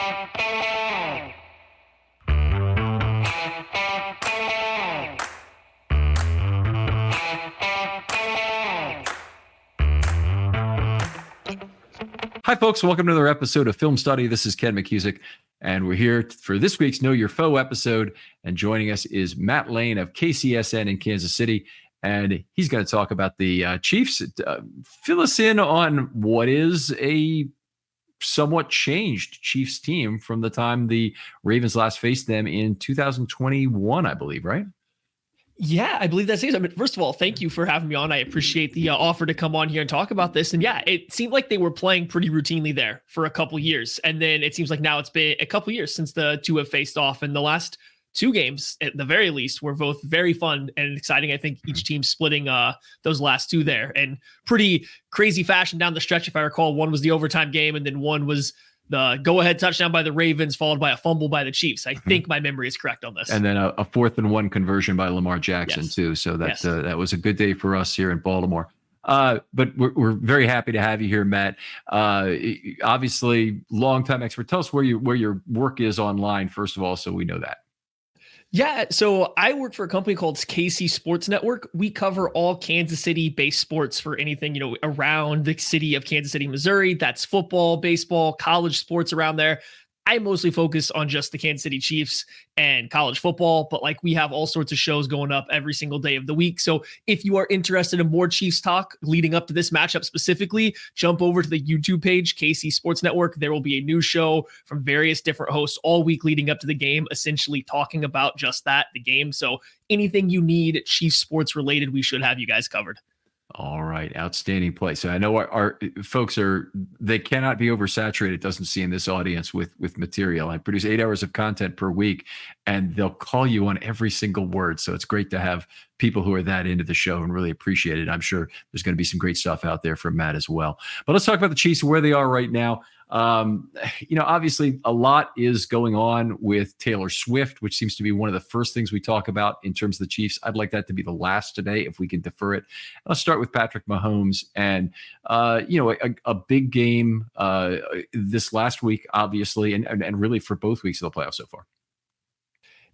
Hi, folks. Welcome to another episode of Film Study. This is Ken McCusick, and we're here for this week's Know Your Foe episode. And joining us is Matt Lane of KCSN in Kansas City, and he's going to talk about the Chiefs. Fill us in on what is a somewhat changed Chiefs team from the time the Ravens last faced them in 2021, I believe, right? Yeah, I believe that's it. I mean, first of all, thank you for having me on. I appreciate the offer to come on here and talk about this. And yeah, it seemed like they were playing pretty routinely there for a couple years. And then it seems like now it's been a couple years since the two have faced off. And the last two games, at the very least, were both very fun and exciting. I think each team splitting those last two there in pretty crazy fashion down the stretch. If I recall, one was the overtime game and then one was the go-ahead touchdown by the Ravens, followed by a fumble by the Chiefs. I think my memory is correct on this. And then a 4th and 1 conversion by Lamar Jackson, too. So that was a good day for us here in Baltimore. But we're very happy to have you here, Matt. Obviously, longtime expert. Tell us where your work is online, first of all, so we know that. Yeah, so I work for a company called KC Sports Network. We cover all Kansas City-based sports for anything, around the city of Kansas City, Missouri. That's football, baseball, college sports around there. I mostly focus on just the Kansas City Chiefs and college football, but we have all sorts of shows going up every single day of the week. So if you are interested in more Chiefs talk leading up to this matchup specifically, jump over to the YouTube page, KC Sports Network. There will be a new show from various different hosts all week leading up to the game, essentially talking about just that, the game. So anything you need Chiefs sports related, we should have you guys covered. All right. Outstanding play. So I know our folks they cannot be oversaturated, it doesn't seem, this audience with material. I produce 8 hours of content per week, and they'll call you on every single word. So it's great to have people who are that into the show and really appreciate it. I'm sure there's going to be some great stuff out there from Matt as well. But let's talk about the Chiefs and where they are right now. Obviously a lot is going on with Taylor Swift, which seems to be one of the first things we talk about in terms of the Chiefs. I'd like that to be the last today, if we can defer it. Let's start with Patrick Mahomes and, a big game this last week, obviously, and really for both weeks of the playoffs so far.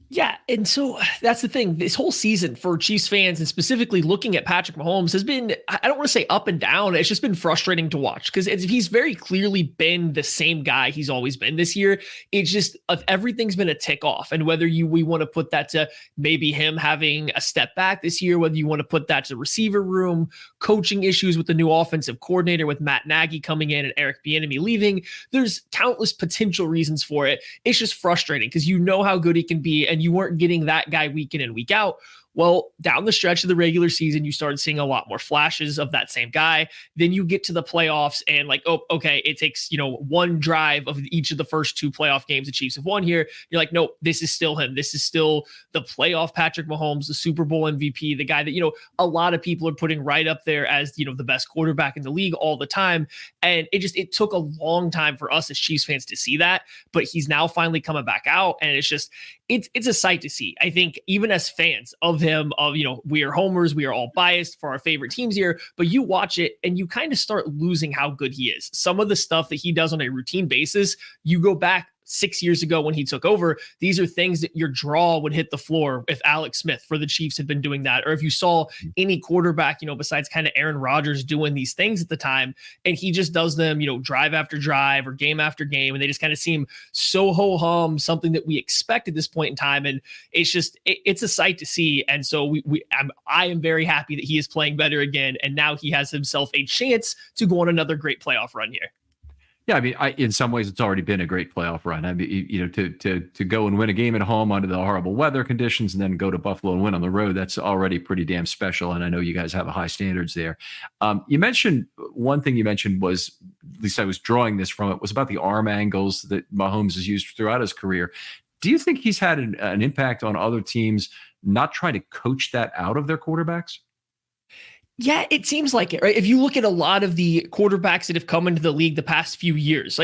Yeah, and so that's the thing. This whole season for Chiefs fans, and specifically looking at Patrick Mahomes, has been, I don't want to say up and down. It's just been frustrating to watch because he's very clearly been the same guy he's always been this year. It's just everything's been a tick off. And whether we want to put that to maybe him having a step back this year, whether you want to put that to the receiver room, coaching issues with the new offensive coordinator with Matt Nagy coming in and Eric Bieniemy leaving, there's countless potential reasons for it. It's just frustrating because you know how good he can be, and you weren't getting that guy week in and week out. Well, down the stretch of the regular season, you started seeing a lot more flashes of that same guy. Then you get to the playoffs and okay, it takes, one drive of each of the first two playoff games the Chiefs have won here. You're like, nope, this is still him. This is still the playoff Patrick Mahomes, the Super Bowl MVP, the guy that, a lot of people are putting right up there as, the best quarterback in the league all the time. And it took a long time for us as Chiefs fans to see that, but he's now finally coming back out. And it's a sight to see. I think even as fans of him, we are homers, we are all biased for our favorite teams here, but you watch it and you kind of start losing how good he is. Some of the stuff that he does on a routine basis, you go back 6 years ago when he took over, these are things that your draw would hit the floor if Alex Smith for the Chiefs had been doing that, or if you saw any quarterback, besides kind of Aaron Rodgers doing these things at the time, and he just does them, drive after drive or game after game, and they just kind of seem so ho-hum, something that we expect at this point in time, and it's a sight to see. And so I am very happy that he is playing better again, and now he has himself a chance to go on another great playoff run here. Yeah, I mean, in some ways, it's already been a great playoff run. I mean, to go and win a game at home under the horrible weather conditions, and then go to Buffalo and win on the road, that's already pretty damn special. And I know you guys have high standards there. You mentioned one thing. You mentioned was, at least I was drawing this from it, was about the arm angles that Mahomes has used throughout his career. Do you think he's had an impact on other teams not trying to coach that out of their quarterbacks? Yeah, it seems like it, right? If you look at a lot of the quarterbacks that have come into the league the past few years,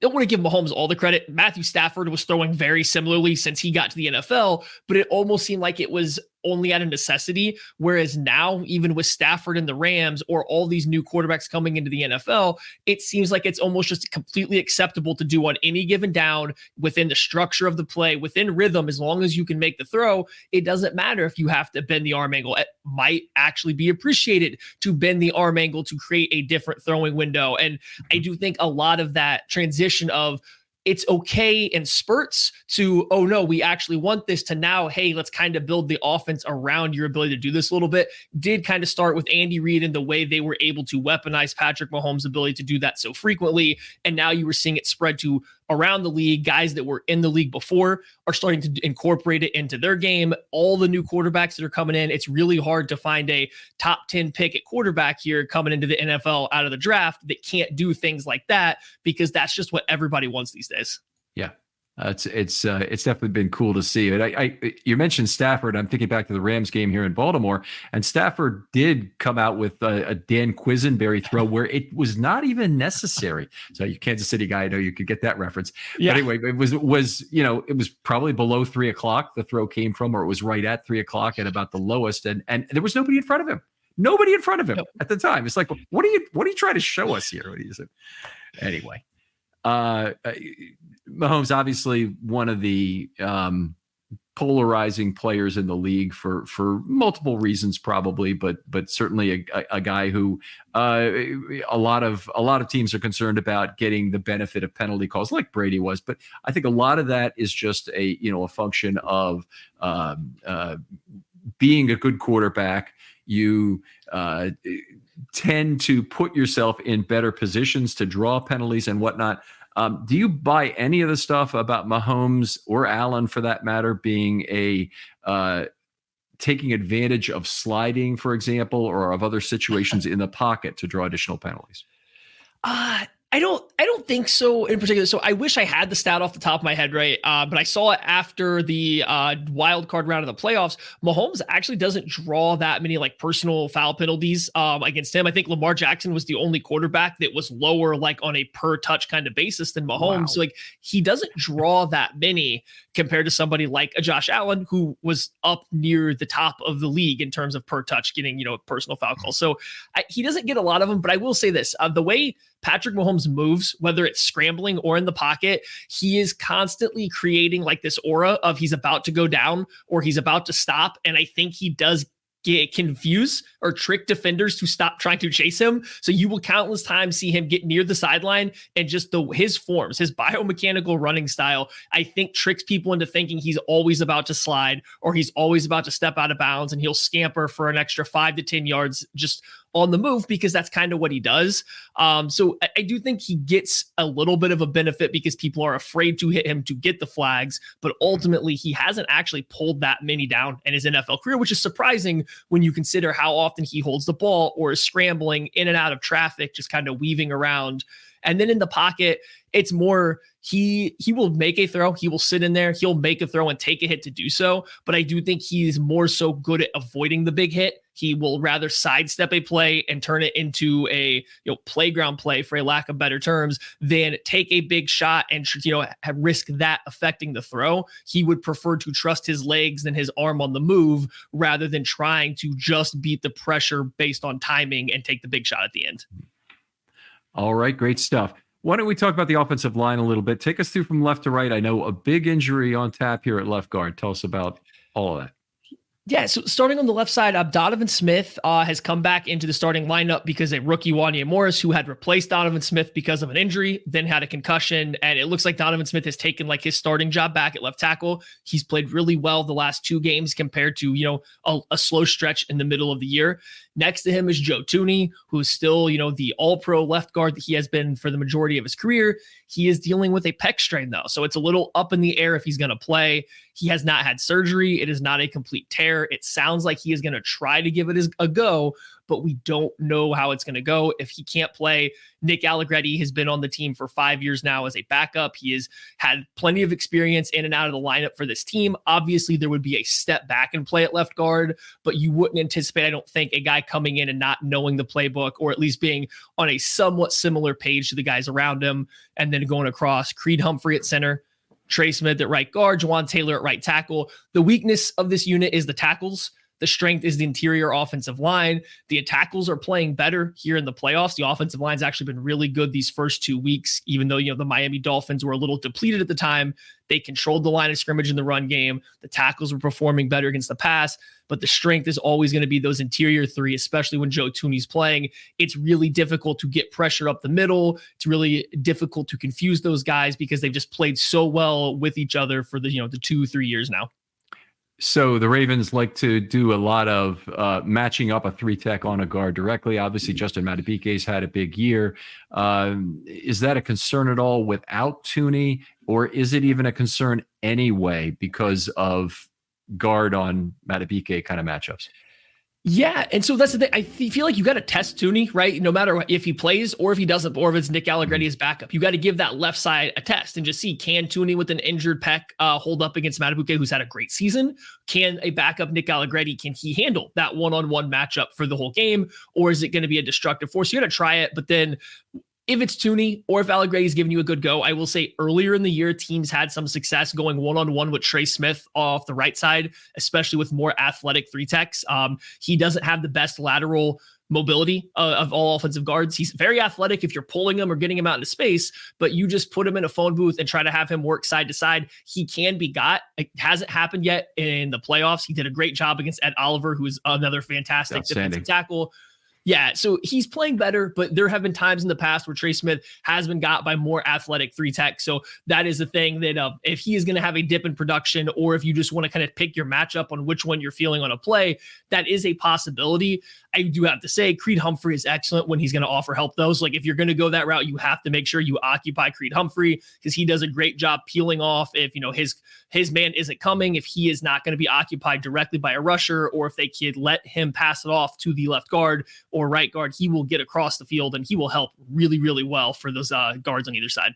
don't want to give Mahomes all the credit. Matthew Stafford was throwing very similarly since he got to the NFL, but it almost seemed like it was only out of necessity. Whereas now, even with Stafford and the Rams or all these new quarterbacks coming into the NFL, it seems like it's almost just completely acceptable to do on any given down within the structure of the play, within rhythm, as long as you can make the throw. It doesn't matter if you have to bend the arm angle. It might actually be appreciated to bend the arm angle to create a different throwing window. And I do think a lot of that transition of it's okay in spurts to, oh no, we actually want this, to now, hey, let's kind of build the offense around your ability to do this a little bit, did kind of start with Andy Reid and the way they were able to weaponize Patrick Mahomes' ability to do that so frequently. And now you were seeing it spread to around the league. Guys that were in the league before are starting to incorporate it into their game. All the new quarterbacks that are coming in, it's really hard to find a top 10 pick at quarterback here coming into the NFL out of the draft that can't do things like that, because that's just what everybody wants these days. Yeah. It's definitely been cool to see it. You mentioned Stafford. I'm thinking back to the Rams game here in Baltimore, and Stafford did come out with a Dan Quisenberry throw where it was not even necessary. So you Kansas City guy, I know you could get that reference. Yeah. But anyway, it was probably below 3:00 the throw came from, or it was right at 3:00 at about the lowest, and there was nobody in front of him. Nobody in front of him at the time. It's like, what are you trying to show us here? What do you say? Anyway. Mahomes, obviously one of the polarizing players in the league for multiple reasons, probably, but certainly a guy who a lot of teams are concerned about getting the benefit of penalty calls, like Brady was. But I think a lot of that is just a function of being a good quarterback. You tend to put yourself in better positions to draw penalties and whatnot. Do you buy any of the stuff about Mahomes or Allen, for that matter, being taking advantage of sliding, for example, or of other situations in the pocket to draw additional penalties? I don't think so in particular. So I wish I had the stat off the top of my head, right? But I saw it after the wild card round of the playoffs. Mahomes actually doesn't draw that many like personal foul penalties against him. I think Lamar Jackson was the only quarterback that was lower, like on a per touch kind of basis than Mahomes. Wow. So like he doesn't draw that many compared to somebody like a Josh Allen, who was up near the top of the league in terms of per touch getting, personal foul calls. So he doesn't get a lot of them, but I will say this, the way Patrick Mahomes moves, whether it's scrambling or in the pocket, he is constantly creating like this aura of he's about to go down or he's about to stop. And I think he does confuse or trick defenders to stop trying to chase him. So you will countless times see him get near the sideline, and just his forms, his biomechanical running style, I think tricks people into thinking he's always about to slide or he's always about to step out of bounds, and he'll scamper for an extra 5 to 10 yards just on the move, because that's kind of what he does. So I do think he gets a little bit of a benefit because people are afraid to hit him to get the flags, but ultimately he hasn't actually pulled that many down in his NFL career, which is surprising when you consider how often he holds the ball or is scrambling in and out of traffic, just kind of weaving around. And then in the pocket, it's more he will make a throw. He will sit in there. He'll make a throw and take a hit to do so. But I do think he's more so good at avoiding the big hit. He will rather sidestep a play and turn it into a playground play, for a lack of better terms, than take a big shot and risk that affecting the throw. He would prefer to trust his legs and his arm on the move rather than trying to just beat the pressure based on timing and take the big shot at the end. All right, great stuff. Why don't we talk about the offensive line a little bit? Take us through from left to right. I know a big injury on tap here at left guard. Tell us about all of that. Yeah, so starting on the left side, Donovan Smith has come back into the starting lineup because a rookie, Wanya Morris, who had replaced Donovan Smith because of an injury, then had a concussion, and it looks like Donovan Smith has taken like his starting job back at left tackle. He's played really well the last 2 games compared to, a slow stretch in the middle of the year. Next to him is Joe Thuney, who's still, the all-pro left guard that he has been for the majority of his career. He is dealing with a pec strain, though, so it's a little up in the air if he's going to play. He has not had surgery. It is not a complete tear. It sounds like he is going to try to give it a go, but we don't know how it's going to go. If he can't play, Nick Allegretti has been on the team for 5 years now as a backup. He has had plenty of experience in and out of the lineup for this team. Obviously, there would be a step back and play at left guard, but you wouldn't anticipate, I don't think, a guy coming in and not knowing the playbook, or at least being on a somewhat similar page to the guys around him, and then going across Creed Humphrey at center, Trey Smith at right guard, Juwan Taylor at right tackle. The weakness of this unit is the tackles. The strength is the interior offensive line. The tackles are playing better here in the playoffs. The offensive line's actually been really good these first 2 weeks, even though, the Miami Dolphins were a little depleted at the time. They controlled the line of scrimmage in the run game. The tackles were performing better against the pass, but the strength is always going to be those interior three, especially when Joe Thuney's playing. It's really difficult to get pressure up the middle. It's really difficult to confuse those guys because they've just played so well with each other for the 2-3 years now. So the Ravens like to do a lot of matching up a three-tech on a guard directly. Obviously, Justin Madubuike's had a big year. Is that a concern at all without Thuney, or is it even a concern anyway because of guard on Madubuike kind of matchups? Yeah, and so that's the thing. I feel like you got to test Thuney, right? No matter if he plays or if he doesn't, or if it's Nick Allegretti as backup, you got to give that left side a test and just see, can Thuney with an injured pec hold up against Madubuike, who's had a great season? Can a backup Nick Allegretti, can he handle that one-on-one matchup for the whole game, or is it going to be a destructive force? You got to try it, but then if it's Thuney or if Allegretti's giving you a good go, I will say earlier in the year, teams had some success going one-on-one with Trey Smith off the right side, especially with more athletic three techs. He doesn't have the best lateral mobility of all offensive guards. He's very athletic if you're pulling him or getting him out into space, but you just put him in a phone booth and try to have him work side to side. He can be got. It hasn't happened yet in the playoffs. He did a great job against Ed Oliver, who is another fantastic defensive tackle. Yeah, so he's playing better, but there have been times in the past where Trey Smith has been got by more athletic three tech. So that is the thing that if he is going to have a dip in production, or if you just want to kind of pick your matchup on which one you're feeling on a play, that is a possibility. I do have to say Creed Humphrey is excellent when he's going to offer help, though. So like if you're going to go that route, you have to make sure you occupy Creed Humphrey, because he does a great job peeling off if his man isn't coming, if he is not going to be occupied directly by a rusher, or if they could let him pass it off to the left guard or right guard, he will get across the field and he will help really, really well for those guards on either side.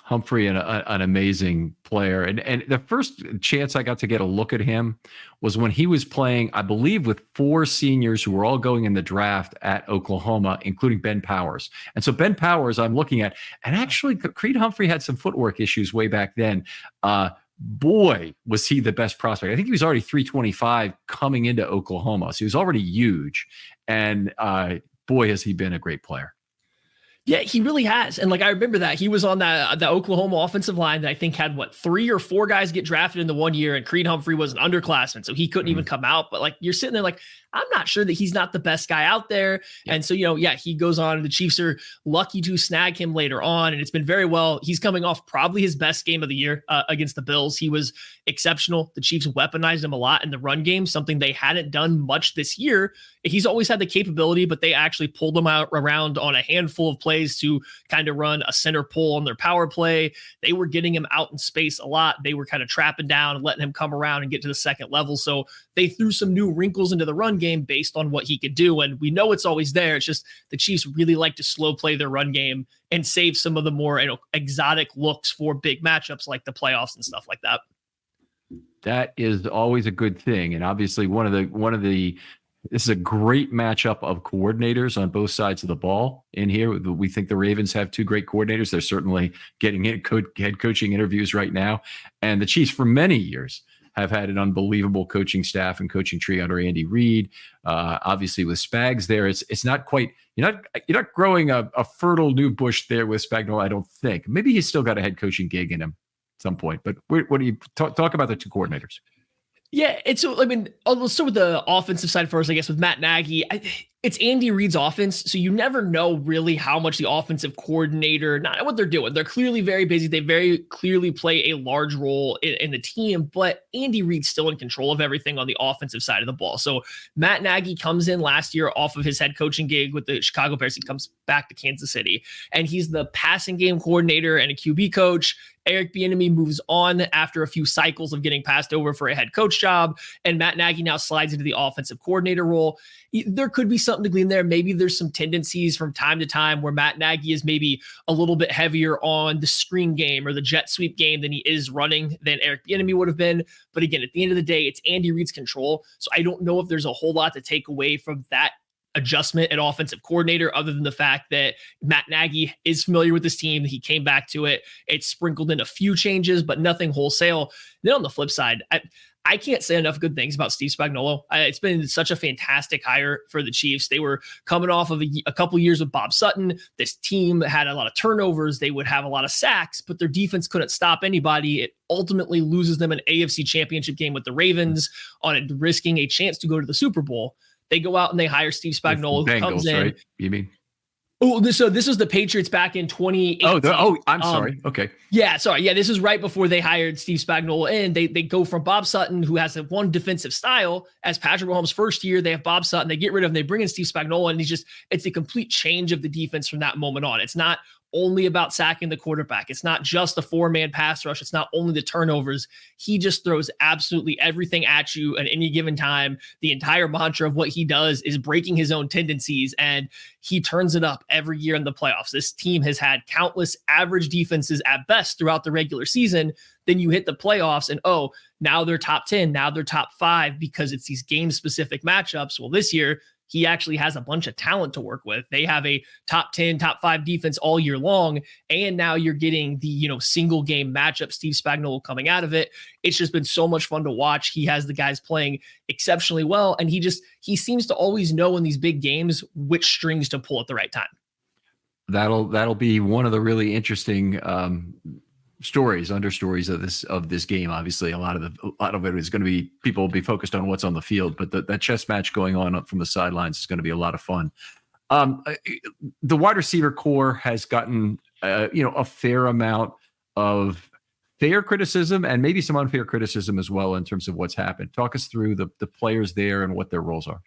Humphrey, an amazing player. And the first chance I got to get a look at him was when he was playing, I believe, with 4 seniors who were all going in the draft at Oklahoma, including Ben Powers. And so Ben Powers, I'm looking at, and actually Creed Humphrey had some footwork issues way back then. Boy, was he the best prospect. I think he was already 325 coming into Oklahoma. So he was already huge. And boy, has he been a great player. Yeah, he really has. And I remember that he was on the Oklahoma offensive line that I think had 3 or 4 guys get drafted in the 1 year, and Creed Humphrey was an underclassman, so he couldn't even come out. But you're sitting there I'm not sure that he's not the best guy out there. Yeah. And so, he goes on, and the Chiefs are lucky to snag him later on. And it's been very well. He's coming off probably his best game of the year against the Bills. He was exceptional. The Chiefs weaponized him a lot in the run game, something they hadn't done much this year. He's always had the capability, but they actually pulled him out around on a handful of plays to kind of run a center pull on their power play. They were getting him out in space a lot. They were kind of trapping down and letting him come around and get to the second level. So they threw some new wrinkles into the run game based on what he could do. And we know it's always there. It's just the Chiefs really like to slow play their run game and save some of the more exotic looks for big matchups like the playoffs and stuff like that. That is always a good thing. And obviously this is a great matchup of coordinators on both sides of the ball in here. We think the Ravens have 2 great coordinators. They're certainly getting head coaching interviews right now. And the Chiefs for many years have had an unbelievable coaching staff and coaching tree under Andy Reid. Obviously with Spags there, it's not quite, you're not growing a fertile new bush there with Spagnuolo, I don't think. Maybe he's still got a head coaching gig in him at some point. But what do you talk about the 2 coordinators? Yeah, and so let's start with the offensive side first, I guess, with Matt Nagy. it's Andy Reid's offense, so you never know really how much the offensive coordinator, not what they're doing. They're clearly very busy. They very clearly play a large role in the team, but Andy Reid's still in control of everything on the offensive side of the ball. So Matt Nagy comes in last year off of his head coaching gig with the Chicago Bears. He comes back to Kansas City, and he's the passing game coordinator and a QB coach. Eric Bieniemy moves on after a few cycles of getting passed over for a head coach job, and Matt Nagy now slides into the offensive coordinator role. There could be something to glean there. Maybe there's some tendencies from time to time where Matt Nagy is maybe a little bit heavier on the screen game or the jet sweep game than he is running than Eric Bieniemy would have been. But again, at the end of the day, it's Andy Reid's control. So I don't know if there's a whole lot to take away from that adjustment at offensive coordinator, other than the fact that Matt Nagy is familiar with this team. He came back to it. It's sprinkled in a few changes, but nothing wholesale. Then on the flip side, I can't say enough good things about Steve Spagnuolo. It's been such a fantastic hire for the Chiefs. They were coming off of a couple years with Bob Sutton. This team had a lot of turnovers. They would have a lot of sacks, but their defense couldn't stop anybody. It ultimately loses them an AFC championship game with the Ravens on risking a chance to go to the Super Bowl. They go out and they hire Steve Spagnuolo, who comes in. Right? You mean? Oh, so this was the Patriots back in 2018. I'm sorry. Okay. Yeah, sorry. Yeah, this is right before they hired Steve Spagnuolo in. They go from Bob Sutton, who has one defensive style, as Patrick Mahomes' first year. They have Bob Sutton. They get rid of him. They bring in Steve Spagnuolo, and it's a complete change of the defense from that moment on. It's not only about sacking the quarterback. It's not just a 4-man pass rush. It's not only the turnovers. He just throws absolutely everything at you at any given time. The entire mantra of what he does is breaking his own tendencies, and he turns it up every year in the playoffs. This team has had countless average defenses at best throughout the regular season. Then you hit the playoffs and, now they're top 10, now they're top 5 because it's these game-specific matchups. Well, this year, he actually has a bunch of talent to work with. They have a top 10, top 5 defense all year long. And now you're getting the, single game matchup, Steve Spagnuolo coming out of it. It's just been so much fun to watch. He has the guys playing exceptionally well. And he seems to always know in these big games which strings to pull at the right time. That'll be one of the really interesting understories of this game. Obviously, a lot of it is going to be, people will be focused on what's on the field, but that chess match going on up from the sidelines is going to be a lot of fun. The wide receiver core has gotten a fair amount of fair criticism and maybe some unfair criticism as well in terms of what's happened. Talk us through the players there and what their roles are.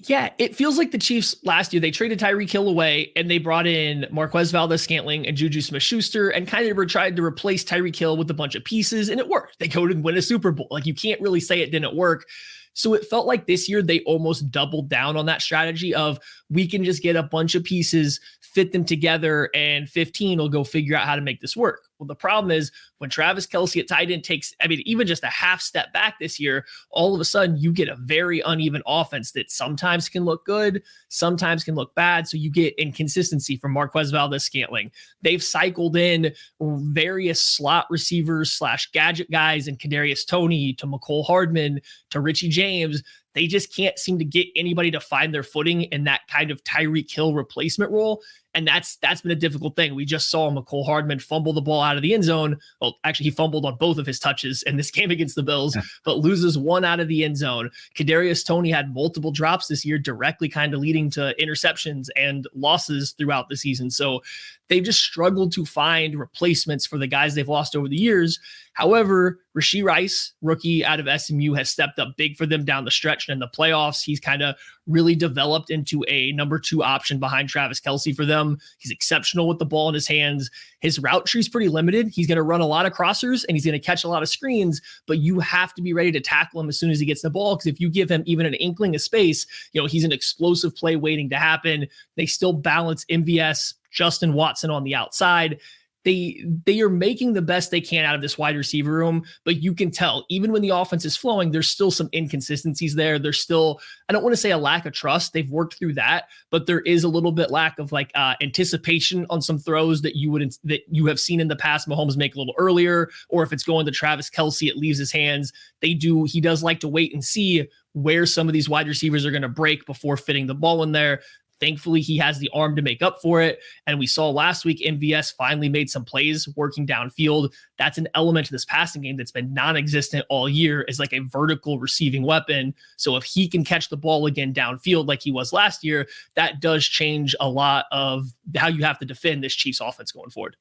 Yeah, it feels like the Chiefs last year, they traded Tyreek Hill away and they brought in Marquez Valdes-Scantling and Juju Smith-Schuster and kind of tried to replace Tyreek Hill with a bunch of pieces, and it worked. They go and win a Super Bowl. Like, you can't really say it didn't work. So it felt like this year they almost doubled down on that strategy of, we can just get a bunch of pieces, fit them together, and 15 will go figure out how to make this work. Well, the problem is when Travis Kelce at tight end takes, even just a half step back this year, all of a sudden you get a very uneven offense that sometimes can look good, sometimes can look bad. So you get inconsistency from Marquez Valdes-Scantling. They've cycled in various slot receivers / gadget guys, and Kadarius Toney to McCole Hardman to Richie James. They just can't seem to get anybody to find their footing in that kind of Tyreek Hill replacement role. And that's been a difficult thing. We just saw McCole Hardman fumble the ball out of the end zone. Well, actually, he fumbled on both of his touches in this game against the Bills, but loses one out of the end zone. Kadarius Toney had multiple drops this year, directly kind of leading to interceptions and losses throughout the season. So they've just struggled to find replacements for the guys they've lost over the years. However, Rashee Rice, rookie out of SMU, has stepped up big for them down the stretch and in the playoffs. He's kind of really developed into a number 2 option behind Travis Kelce for them. He's exceptional with the ball in his hands. His route tree is pretty limited. He's going to run a lot of crossers and he's going to catch a lot of screens, but you have to be ready to tackle him as soon as he gets the ball, because if you give him even an inkling of space, he's an explosive play waiting to happen. They still balance MVS, Justin Watson on the outside. They are making the best they can out of this wide receiver room, but you can tell even when the offense is flowing, there's still some inconsistencies there. There's still, I don't want to say a lack of trust. They've worked through that, but there is a little bit lack of anticipation on some throws that you have seen in the past Mahomes make a little earlier, or if it's going to Travis Kelce, it leaves his hands. He does like to wait and see where some of these wide receivers are going to break before fitting the ball in there. Thankfully, he has the arm to make up for it. And we saw last week, MVS finally made some plays working downfield. That's an element to this passing game that's been non-existent all year, is like a vertical receiving weapon. So if he can catch the ball again downfield like he was last year, that does change a lot of how you have to defend this Chiefs offense going forward.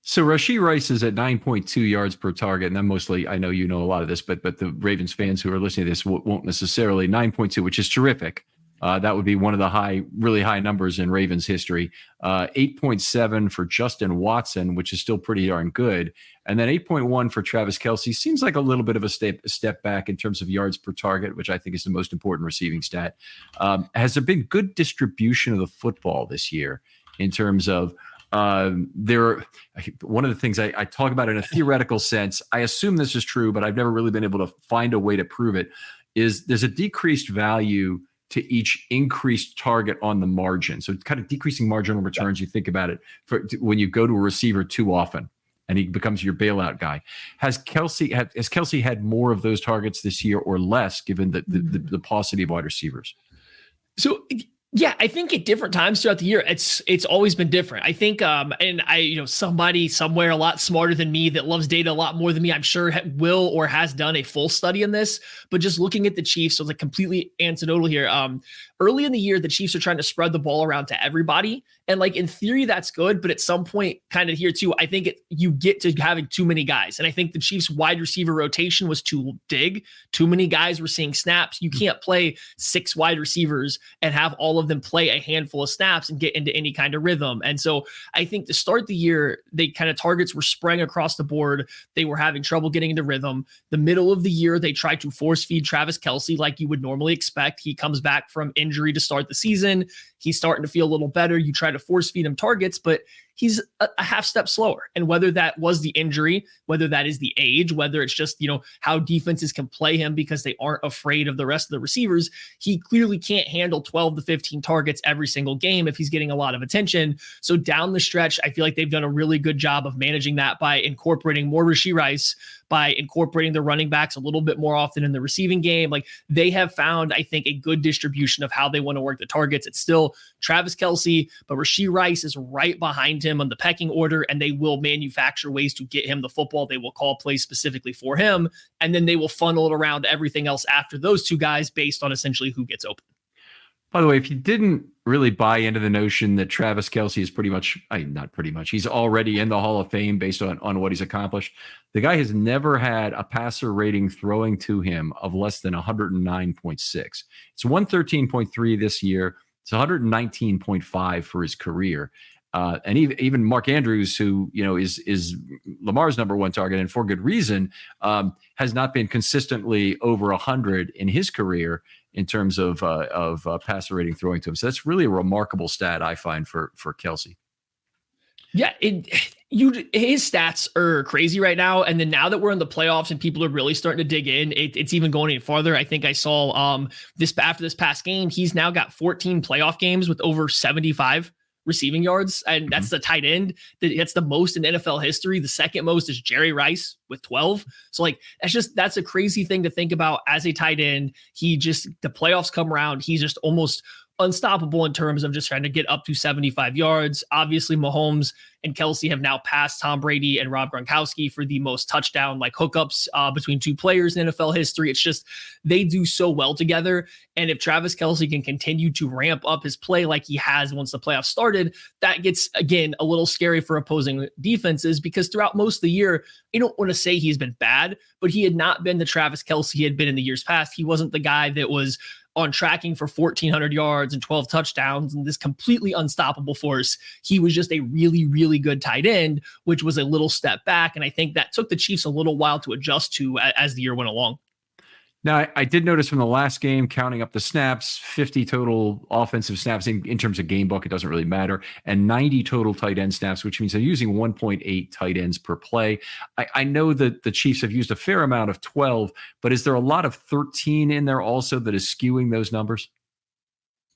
So Rashee Rice is at 9.2 yards per target, and then mostly, I know you know a lot of this, but the Ravens fans who are listening to this won't necessarily. 9.2, which is terrific. That would be one of the really high numbers in Ravens history. 8.7 for Justin Watson, which is still pretty darn good. And then 8.1 for Travis Kelce. Seems like a little bit of a step back in terms of yards per target, which I think is the most important receiving stat. Has there been good distribution of the football this year in terms of one of the things I talk about in a theoretical sense, I assume this is true, but I've never really been able to find a way to prove it, is there's a decreased value to each increased target on the margin. So it's kind of decreasing marginal returns. You think about it when you go to a receiver too often and he becomes your bailout guy. Has Kelce had more of those targets this year or less, given the paucity of wide receivers? So yeah, I think at different times throughout the year, it's always been different. I think, and somebody somewhere a lot smarter than me that loves data a lot more than me, I'm sure will or has done a full study on this. But just looking at the Chiefs, so like completely anecdotal here. Early in the year, the Chiefs are trying to spread the ball around to everybody. And like in theory, that's good. But at some point, kind of here too, I think you get to having too many guys. And I think the Chiefs wide receiver rotation was too big. Too many guys were seeing snaps. You can't play 6 wide receivers and have all of them play a handful of snaps and get into any kind of rhythm. And so I think to start the year, they kind of targets were spraying across the board. They were having trouble getting into rhythm. The middle of the year, they tried to force feed Travis Kelce like you would normally expect. He comes back from injury to start the season. He's starting to feel a little better. You try to force feed him targets, but he's a half step slower. And whether that was the injury, whether that is the age, whether it's just, how defenses can play him because they aren't afraid of the rest of the receivers, he clearly can't handle 12 to 15 targets every single game if he's getting a lot of attention. So down the stretch, I feel like they've done a really good job of managing that by incorporating more Rashee Rice, by incorporating the running backs a little bit more often in the receiving game. Like they have found, I think, a good distribution of how they want to work the targets. It's still Travis Kelce, but Rashee Rice is right behind him on the pecking order, and they will manufacture ways to get him the football. They will call plays specifically for him, and then they will funnel it around everything else after those two guys based on essentially who gets open. By the way, if you didn't really buy into the notion that Travis Kelce is he's already in the Hall of Fame based on what he's accomplished. The guy has never had a passer rating throwing to him of less than 109.6. It's 113.3 this year. It's 119.5 for his career. And even Mark Andrews, who is Lamar's number one target, and for good reason, has not been consistently over 100 in his career in terms of passer rating throwing to him. So that's really a remarkable stat, I find, for Kelce. Yeah, his stats are crazy right now. And then now that we're in the playoffs and people are really starting to dig in, it's even going any farther. I think I saw after this past game, he's now got 14 playoff games with over 75 receiving yards, and that's the tight end. That's the most in NFL history. The second most is Jerry Rice with 12. So like that's a crazy thing to think about as a tight end. The playoffs come around, he's just almost unstoppable in terms of just trying to get up to 75 yards. Obviously, Mahomes and Kelce have now passed Tom Brady and Rob Gronkowski for the most touchdown hookups between two players in NFL history. It's just they do so well together. And if Travis Kelce can continue to ramp up his play like he has once the playoffs started, that gets, again, a little scary for opposing defenses, because throughout most of the year, you don't want to say he's been bad, but he had not been the Travis Kelce he had been in the years past. He wasn't the guy that was on tracking for 1,400 yards and 12 touchdowns and this completely unstoppable force. He was just a really, really good tight end, which was a little step back. And I think that took the Chiefs a little while to adjust to as the year went along. Now, I did notice from the last game, counting up the snaps, 50 total offensive snaps in terms of game book, it doesn't really matter, and 90 total tight end snaps, which means they're using 1.8 tight ends per play. I know that the Chiefs have used a fair amount of 12, but is there a lot of 13 in there also that is skewing those numbers?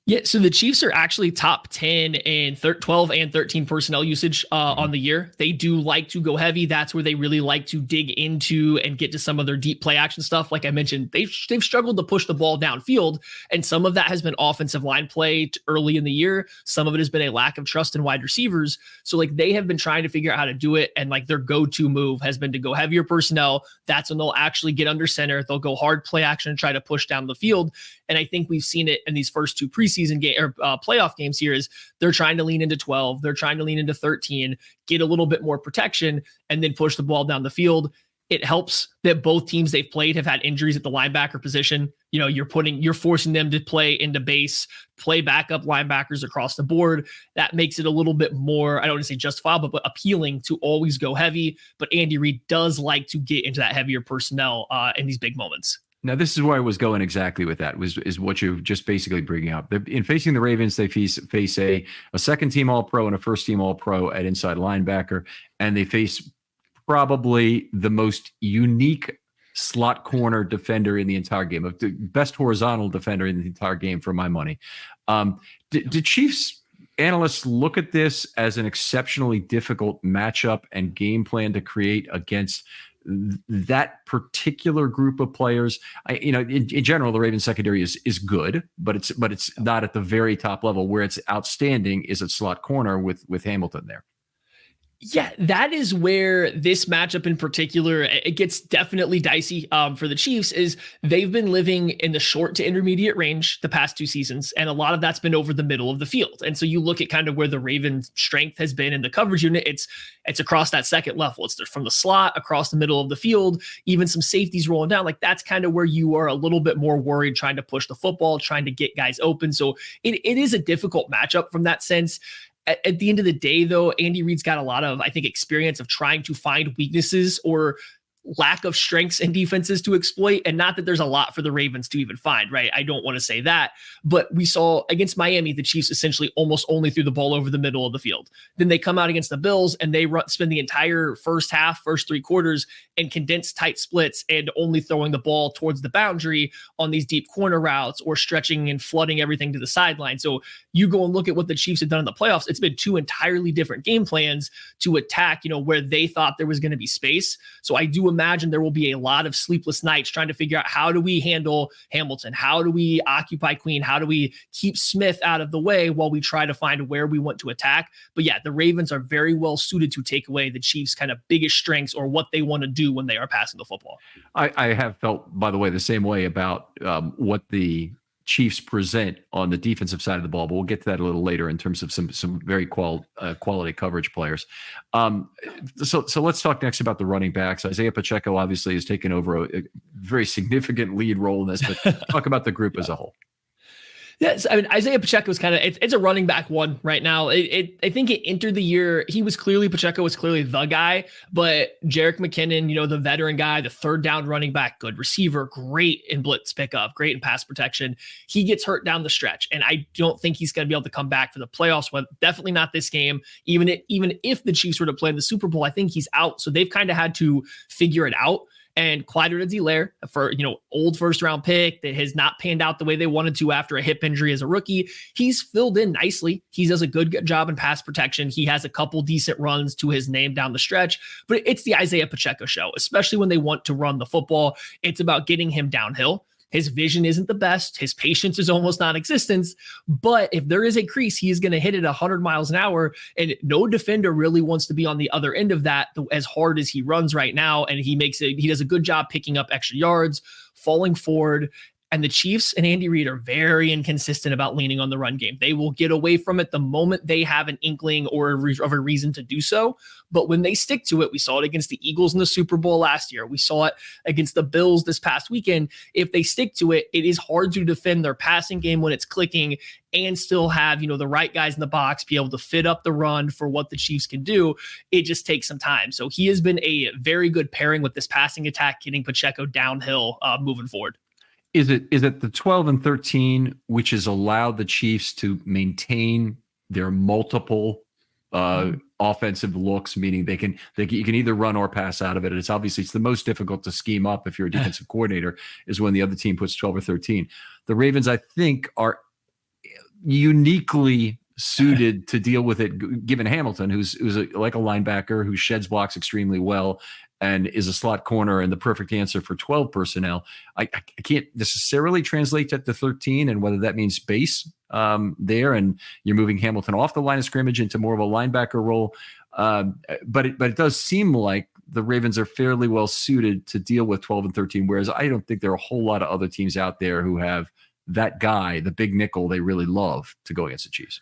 Yeah, so the Chiefs are actually top 10 in 12 and 13 personnel usage on the year. They do like to go heavy. That's where they really like to dig into and get to some of their deep play action stuff. Like I mentioned, they've struggled to push the ball downfield, and some of that has been offensive line play early in the year. Some of it has been a lack of trust in wide receivers. So like they have been trying to figure out how to do it, and like their go-to move has been to go heavier personnel. That's when they'll actually get under center. They'll go hard play action and try to push down the field. And I think we've seen it in these first two preseason game or playoff games here is they're trying to lean into 12. They're trying to lean into 13, get a little bit more protection, and then push the ball down the field. It helps that both teams they've played have had injuries at the linebacker position. You know, you're forcing them to play into base, play backup linebackers across the board. That makes it a little bit more, I don't want to say justifiable, but appealing to always go heavy. But Andy Reid does like to get into that heavier personnel in these big moments. Now, this is where I was going exactly with that, is what you're just basically bringing up. In facing the Ravens, they face a second-team All-Pro and a first-team All-Pro at inside linebacker, and they face probably the most unique slot corner defender in the entire game, the best horizontal defender in the entire game for my money. Do Chiefs analysts look at this as an exceptionally difficult matchup and game plan to create against that particular group of players? In general, the Ravens secondary is good, but it's not at the very top level. Where it's outstanding is at slot corner with Hamilton there. Yeah, that is where this matchup in particular, it gets definitely dicey for the Chiefs, is they've been living in the short to intermediate range the past two seasons, and a lot of that's been over the middle of the field. And so you look at kind of where the Ravens' strength has been in the coverage unit, it's across that second level. It's from the slot across the middle of the field, even some safeties rolling down. Like that's kind of where you are a little bit more worried trying to push the football, trying to get guys open. So it is a difficult matchup from that sense. At the end of the day, though, Andy Reid's got a lot of, I think, experience of trying to find weaknesses or lack of strengths and defenses to exploit. And not that there's a lot for the Ravens to even find, right? I don't want to say that. But we saw against Miami, the Chiefs essentially almost only threw the ball over the middle of the field. Then they come out against the Bills and they spend the entire first half, first three quarters in condensed tight splits and only throwing the ball towards the boundary on these deep corner routes or stretching and flooding everything to the sideline. So you go and look at what the Chiefs have done in the playoffs. It's been two entirely different game plans to attack, where they thought there was going to be space. So I do imagine there will be a lot of sleepless nights trying to figure out how do we handle Hamilton? How do we occupy Queen? How do we keep Smith out of the way while we try to find where we want to attack? But yeah, the Ravens are very well suited to take away the Chiefs' kind of biggest strengths or what they want to do when they are passing the football. I have felt, by the way, the same way about what the Chiefs present on the defensive side of the ball, but we'll get to that a little later in terms of some very quality coverage players. So let's talk next about the running backs. Isaiah Pacheco obviously has taken over a very significant lead role in this, but talk about the group as a whole. Yes, I mean, Isaiah Pacheco is kind of, it's a running back one right now. I think it entered the year, Pacheco was clearly the guy, but Jerick McKinnon, the veteran guy, the third down running back, good receiver, great in blitz pickup, great in pass protection. He gets hurt down the stretch, and I don't think he's going to be able to come back for the playoffs. But definitely not this game. Even if the Chiefs were to play in the Super Bowl, I think he's out. So they've kind of had to figure it out. And Clyde Edwards-Helaire, for old first-round pick that has not panned out the way they wanted to after a hip injury as a rookie, he's filled in nicely. He does a good job in pass protection. He has a couple decent runs to his name down the stretch. But it's the Isaiah Pacheco show, especially when they want to run the football. It's about getting him downhill. His vision isn't the best. His patience is almost non-existent. But if there is a crease, he is going to hit it 100 miles an hour. And no defender really wants to be on the other end of that as hard as he runs right now. And he does a good job picking up extra yards, falling forward. And the Chiefs and Andy Reid are very inconsistent about leaning on the run game. They will get away from it the moment they have an inkling or of a reason to do so. But when they stick to it, we saw it against the Eagles in the Super Bowl last year. We saw it against the Bills this past weekend. If they stick to it, it is hard to defend their passing game when it's clicking and still have, the right guys in the box, be able to fit up the run for what the Chiefs can do. It just takes some time. So he has been a very good pairing with this passing attack, getting Pacheco downhill moving forward. Is it the 12 and 13, which has allowed the Chiefs to maintain their multiple offensive looks, meaning you can either run or pass out of it. And it's the most difficult to scheme up if you're a defensive coordinator, is when the other team puts 12 or 13. The Ravens, I think, uniquely suited to deal with it, given Hamilton, who's like a linebacker who sheds blocks extremely well and is a slot corner and the perfect answer for 12 personnel. I can't necessarily translate that to 13 and whether that means base there and you're moving Hamilton off the line of scrimmage into more of a linebacker role. But it does seem like the Ravens are fairly well suited to deal with 12 and 13, whereas I don't think there are a whole lot of other teams out there who have that guy, the big nickel they really love, to go against the Chiefs.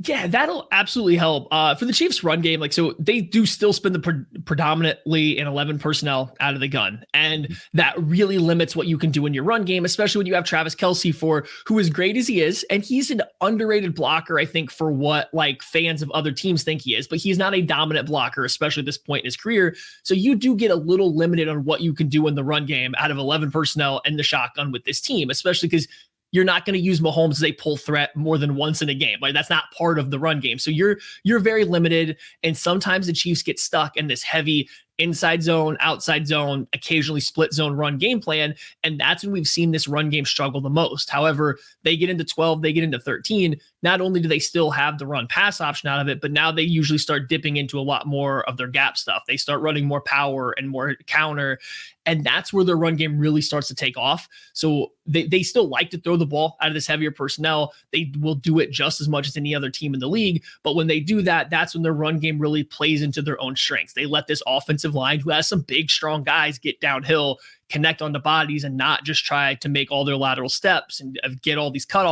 Yeah, that'll absolutely help. For the Chiefs run game, like, so they do still spend the predominantly in 11 personnel out of the gun. And that really limits what you can do in your run game, especially when you have Travis Kelce who is great as he is. And he's an underrated blocker, I think, for what like fans of other teams think he is, but he's not a dominant blocker, especially at this point in his career. So you do get a little limited on what you can do in the run game out of 11 personnel and the shotgun with this team, especially because you're not going to use Mahomes as a pull threat more than once in a game. Like that's not part of the run game. So you're very limited. And sometimes the Chiefs get stuck in this heavy inside zone, outside zone, occasionally split zone run game plan. And that's when we've seen this run game struggle the most. However, they get into 12, they get into 13. Not only do they still have the run pass option out of it, but now they usually start dipping into a lot more of their gap stuff. They start running more power and more counter. And that's where their run game really starts to take off. So they still like to throw the ball out of this heavier personnel. They will do it just as much as any other team in the league. But when they do that, that's when their run game really plays into their own strengths. They let this offensive line, who has some big, strong guys, get downhill, connect onto bodies, and not just try to make all their lateral steps and get all these cut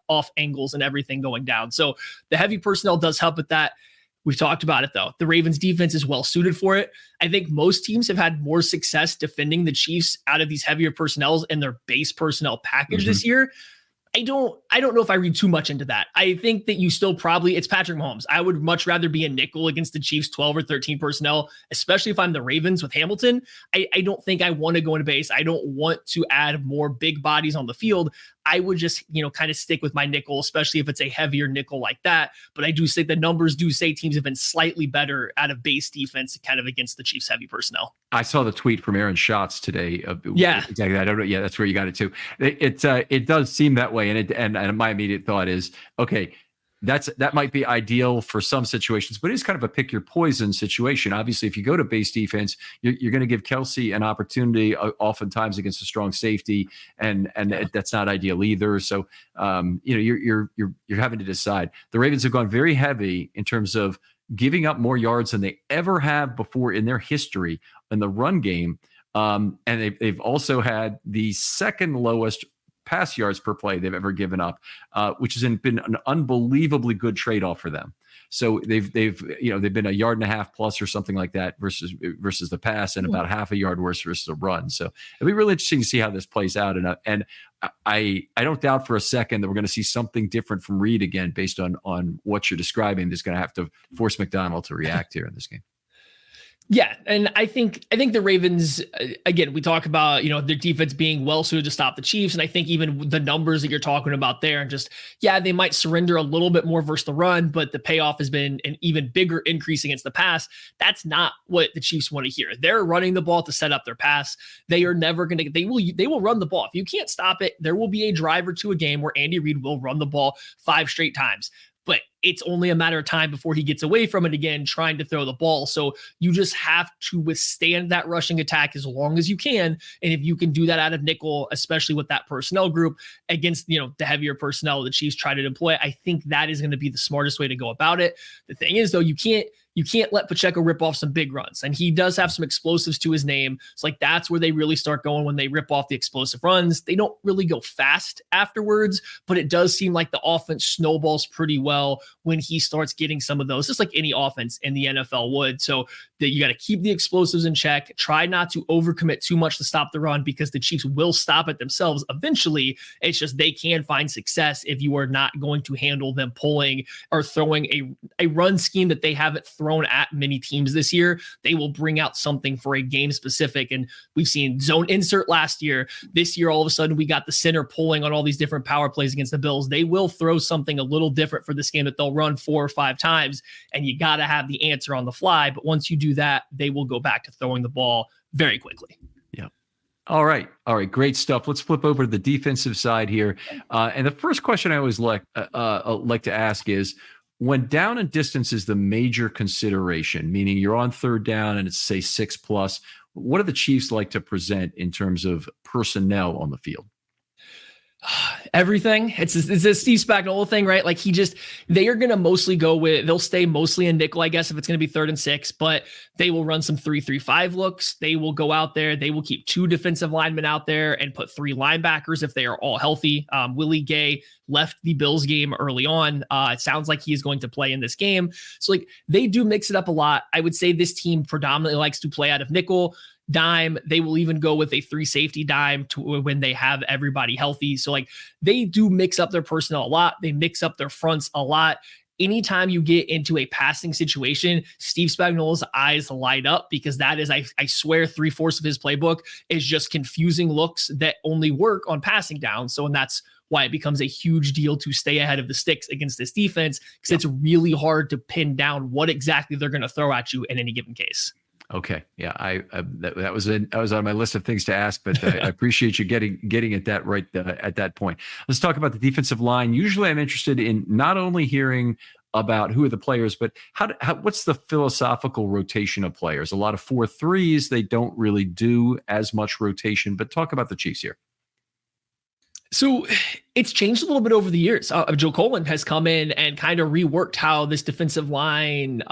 off angles and everything going down. So the heavy personnel does help with that. We've talked about it, though. The Ravens defense is well suited for it. I think most teams have had more success defending the Chiefs out of these heavier personnels in their base personnel package this year. I don't know if I read too much into that. I think that you still it's Patrick Mahomes. I would much rather be a nickel against the Chiefs 12 or 13 personnel, especially if I'm the Ravens with Hamilton. I don't think I want to go into base. I don't want to add more big bodies on the field. I would just, kind of stick with my nickel, especially if it's a heavier nickel like that. But I do think the numbers do say teams have been slightly better out of base defense kind of against the Chiefs heavy personnel. I saw the tweet from Aaron Schatz today. Yeah, exactly. I don't know. Yeah, that's where you got it too. It does seem that way, and my immediate thought is, okay, that might be ideal for some situations, but it's kind of a pick your poison situation. Obviously, if you go to base defense, you're going to give Kelce an opportunity oftentimes against a strong safety, and that's not ideal either. So you're having to decide. The Ravens have gone very heavy in terms of giving up more yards than they ever have before in their history in the run game, and they've also had the second lowest pass yards per play they've ever given up, which has been an unbelievably good trade-off for them. So they've been 1.5 yards plus or something like that versus the pass, and about half a yard worse versus the run. So it'll be really interesting to see how this plays out. And I don't doubt for a second that we're going to see something different from Reed again, based on what you're describing. That's going to have to force McDonald to react here in this game. Yeah, and I think the Ravens, again, we talk about, their defense being well suited to stop the Chiefs, and I think even the numbers that you're talking about there, and just, they might surrender a little bit more versus the run, but the payoff has been an even bigger increase against the pass. That's not what the Chiefs want to hear. They're running the ball to set up their pass. They are never going to, they will run the ball. If you can't stop it, there will be a drive or two a game where Andy Reid will run the ball 5 straight times. But it's only a matter of time before he gets away from it again, trying to throw the ball. So you just have to withstand that rushing attack as long as you can. And if you can do that out of nickel, especially with that personnel group against, the heavier personnel the Chiefs try to deploy, I think that is going to be the smartest way to go about it. The thing is, though, you can't let Pacheco rip off some big runs. And he does have some explosives to his name. It's like that's where they really start going when they rip off the explosive runs. They don't really go fast afterwards, but it does seem like the offense snowballs pretty well when he starts getting some of those, just like any offense in the NFL would. So that you got to keep the explosives in check. Try not to overcommit too much to stop the run, because the Chiefs will stop it themselves eventually. It's just they can find success if you are not going to handle them pulling or throwing a run scheme that they haven't thrown at many teams this year. They will bring out something for a game specific. And we've seen zone insert last year. This year, all of a sudden, we got the center pulling on all these different power plays against the Bills. They will throw something a little different for this game that they'll run 4 or 5 times, and you got to have the answer on the fly. But once you do that, they will go back to throwing the ball very quickly. Yeah. All right. All right. Great stuff. Let's flip over to the defensive side here. And the first question I always like to ask is, when down and distance is the major consideration, meaning you're on third down and it's say 6+, what do the Chiefs like to present in terms of personnel on the field? Everything. It's a Steve Spagnuolo thing, right? Like they are going to mostly they'll stay mostly in nickel, I guess, if it's going to be 3rd and 6, but they will run some 3-3-5 looks. They will go out there. They will keep 2 defensive linemen out there and put 3 linebackers if they are all healthy. Willie Gay left the Bills game early on. It sounds like he is going to play in this game. So like they do mix it up a lot. I would say this team predominantly likes to play out of nickel, dime. They will even go with a 3 safety dime to when they have everybody healthy. So like they do mix up their personnel a lot. They mix up their fronts a lot. Anytime you get into a passing situation, Steve Spagnuolo's eyes light up, because that is, I swear, 3/4 of his playbook is just confusing looks that only work on passing down. So, and that's why it becomes a huge deal to stay ahead of the sticks against this defense, because it's really hard to pin down what exactly they're going to throw at you in any given case. Okay. Yeah. That was on my list of things to ask, but I appreciate you getting at that right at that point. Let's talk about the defensive line. Usually I'm interested in not only hearing about who are the players, but what's the philosophical rotation of players? A lot of 4-3s. They don't really do as much rotation, but talk about the Chiefs here. So it's changed a little bit over the years. Joe Colen has come in and kind of reworked how this defensive line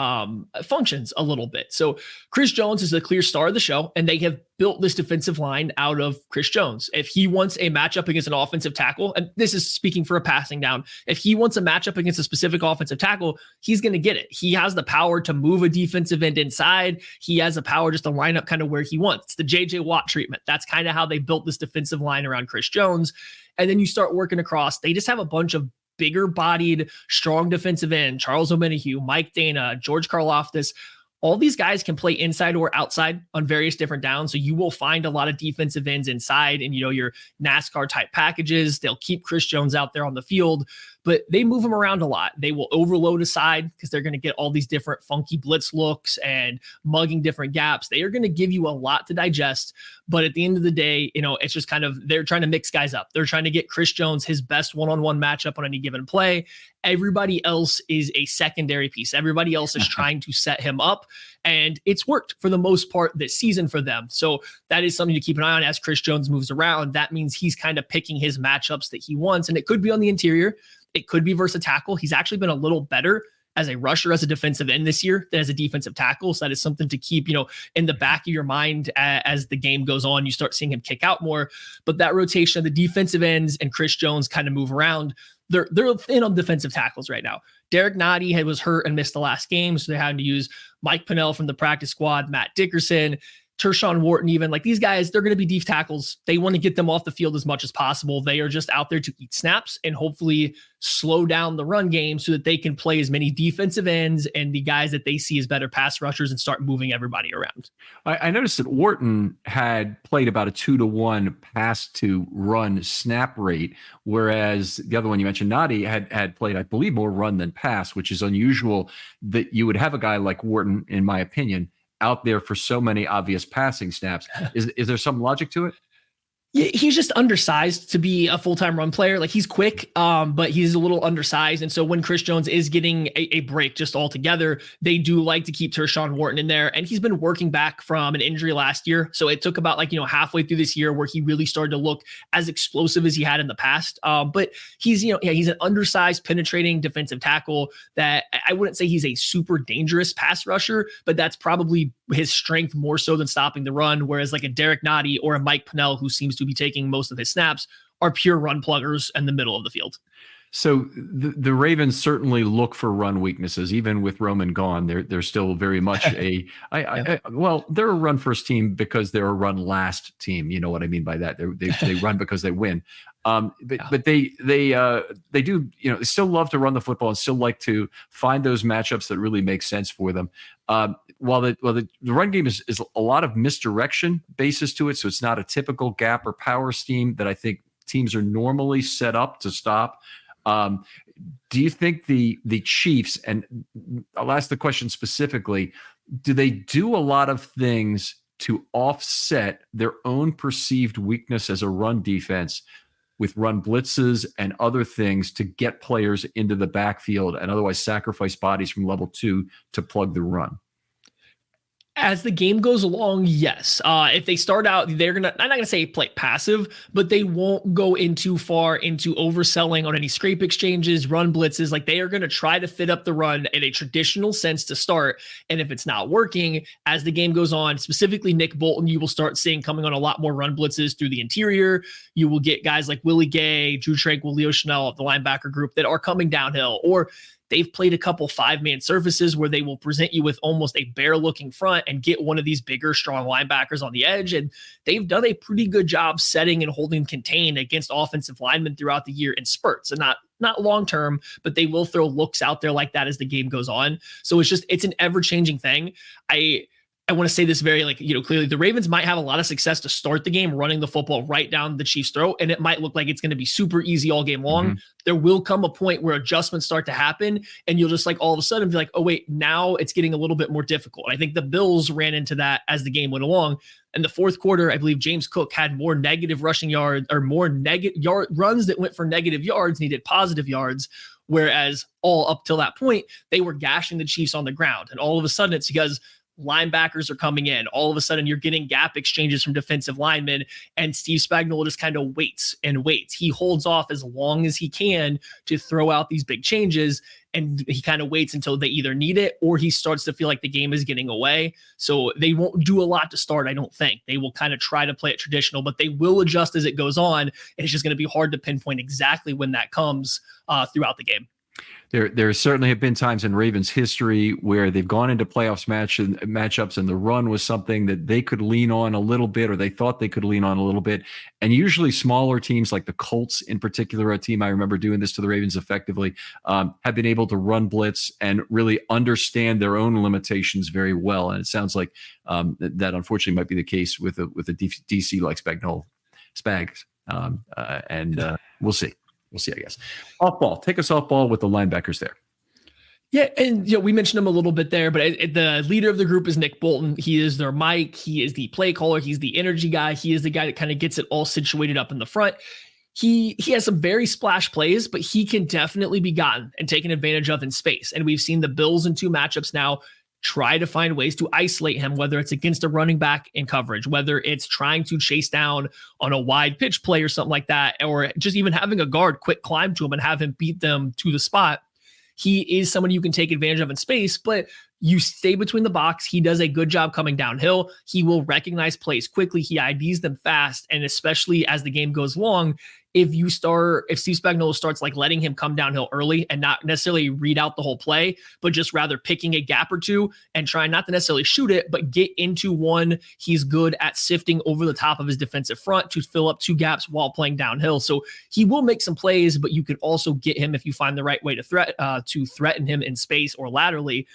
functions a little bit. So Chris Jones is the clear star of the show, and they have built this defensive line out of Chris Jones. If he wants a matchup against an offensive tackle, and this is speaking for a passing down, if he wants a matchup against a specific offensive tackle, he's going to get it. He has the power to move a defensive end inside. He has the power just to line up kind of where he wants. It's the JJ Watt treatment. That's kind of how they built this defensive line around Chris Jones. And then you start working across. They just have a bunch of bigger bodied, strong defensive end. Charles Omenihu, Mike Dana, George Karlaftis. All these guys can play inside or outside on various different downs. So you will find a lot of defensive ends inside and, your NASCAR type packages. They'll keep Chris Jones out there on the field, but they move him around a lot. They will overload aside because they're going to get all these different funky blitz looks and mugging different gaps. They are going to give you a lot to digest. But at the end of the day, it's just kind of, they're trying to mix guys up. They're trying to get Chris Jones his best one-on-one matchup on any given play. Everybody else is a secondary piece. Everybody else is trying to set him up. And it's worked for the most part this season for them. So that is something to keep an eye on as Chris Jones moves around. That means he's kind of picking his matchups that he wants. And it could be on the interior. It could be versus tackle. He's actually been a little better as a rusher, as a defensive end this year than as a defensive tackle. So that is something to keep, in the back of your mind as the game goes on. You start seeing him kick out more. But that rotation of the defensive ends and Chris Jones kind of move around. They're thin on defensive tackles right now. Derek Nottie was hurt and missed the last game, so they had to use Mike Pennell from the practice squad, Matt Dickerson, Tershawn Wharton, even. Like, these guys, they're going to be deep tackles. They want to get them off the field as much as possible. They are just out there to eat snaps and hopefully slow down the run game so that they can play as many defensive ends and the guys that they see as better pass rushers and start moving everybody around. I noticed that Wharton had played about a 2-to-1 pass to run snap rate, whereas the other one you mentioned, Nadi, had played, I believe, more run than pass, which is unusual that you would have a guy like Wharton, in my opinion, out there for so many obvious passing snaps. Is there some logic to it? Yeah, he's just undersized to be a full-time run player. Like, he's quick, but he's a little undersized. And so when Chris Jones is getting a break just altogether, they do like to keep Tershawn Wharton in there. And he's been working back from an injury last year. So it took about halfway through this year where he really started to look as explosive as he had in the past. But he's, he's an undersized, penetrating defensive tackle that I wouldn't say he's a super dangerous pass rusher, but that's probably his strength more so than stopping the run. Whereas like a Derek Nottie or a Mike Pennell, who seems to be taking most of his snaps, are pure run pluggers in the middle of the field. So the Ravens certainly look for run weaknesses, even with Roman gone. They're still very much well, they're a run first team because they're a run last team. You know what I mean by that? They run because they win. But they do, they still love to run the football and still like to find those matchups that really make sense for them. While the run game is a lot of misdirection basis to it, so it's not a typical gap or power scheme that I think teams are normally set up to stop. Do you think the Chiefs, and I'll ask the question specifically, do they do a lot of things to offset their own perceived weakness as a run defense with run blitzes and other things to get players into the backfield and otherwise sacrifice bodies from level 2 to plug the run? As the game goes along, yes. If they start out, I'm not gonna say play passive, but they won't go in too far into overselling on any scrape exchanges, run blitzes. Like, they are gonna try to fit up the run in a traditional sense to start. And if it's not working, as the game goes on, specifically Nick Bolton, you will start seeing coming on a lot more run blitzes through the interior. You will get guys like Willie Gay, Drew Tranquil, Leo Chanel of the linebacker group that are coming downhill, or they've played a couple 5-man surfaces where they will present you with almost a bare looking front and get one of these bigger, strong linebackers on the edge. And they've done a pretty good job setting and holding contained against offensive linemen throughout the year in spurts, and not long term, but they will throw looks out there like that as the game goes on. So it's an ever changing thing. I want to say this very clearly. The Ravens might have a lot of success to start the game running the football right down the Chiefs' throat, and it might look like it's going to be super easy all game long. Mm-hmm. There will come a point where adjustments start to happen, and you'll just all of a sudden be like, oh wait, now it's getting a little bit more difficult. I think the Bills ran into that as the game went along. In the fourth quarter, I believe James Cook had more negative rushing yards, or more negative runs that went for negative yards, needed positive yards. Whereas all up till that point, they were gashing the Chiefs on the ground. And all of a sudden it's because linebackers are coming in. All of a sudden, you're getting gap exchanges from defensive linemen, and Steve Spagnuolo just kind of waits and waits. He holds off as long as he can to throw out these big changes, and he kind of waits until they either need it or he starts to feel like the game is getting away. So they won't do a lot to start, I don't think. They will kind of try to play it traditional, but they will adjust as it goes on, and it's just going to be hard to pinpoint exactly when that comes throughout the game. There certainly have been times in Ravens history where they've gone into playoffs matchups and the run was something that they could lean on a little bit, or they thought they could lean on a little bit. And usually smaller teams like the Colts in particular, a team I remember doing this to the Ravens effectively, have been able to run blitz and really understand their own limitations very well. And it sounds like that unfortunately might be the case with a DC like Spags. We'll see. We'll see, I guess. Off ball. Take us off ball with the linebackers there. Yeah, and we mentioned him a little bit there, but the leader of the group is Nick Bolton. He is their mic. He is the play caller. He's the energy guy. He is the guy that kind of gets it all situated up in the front. He has some very splash plays, but he can definitely be gotten and taken advantage of in space. And we've seen the Bills in 2 matchups now try to find ways to isolate him, whether it's against a running back in coverage, whether it's trying to chase down on a wide pitch play or something like that, or just even having a guard quick climb to him and have him beat them to the spot. He is someone you can take advantage of in space, but you stay between the box. He does a good job coming downhill. He will recognize plays quickly. He IDs them fast. And especially as the game goes long, if Steve Spagnuolo starts letting him come downhill early and not necessarily read out the whole play, but just rather picking a gap or two and trying not to necessarily shoot it, but get into one, he's good at sifting over the top of his defensive front to fill up 2 gaps while playing downhill. So he will make some plays, but you can also get him if you find the right way to threaten him in space or laterally.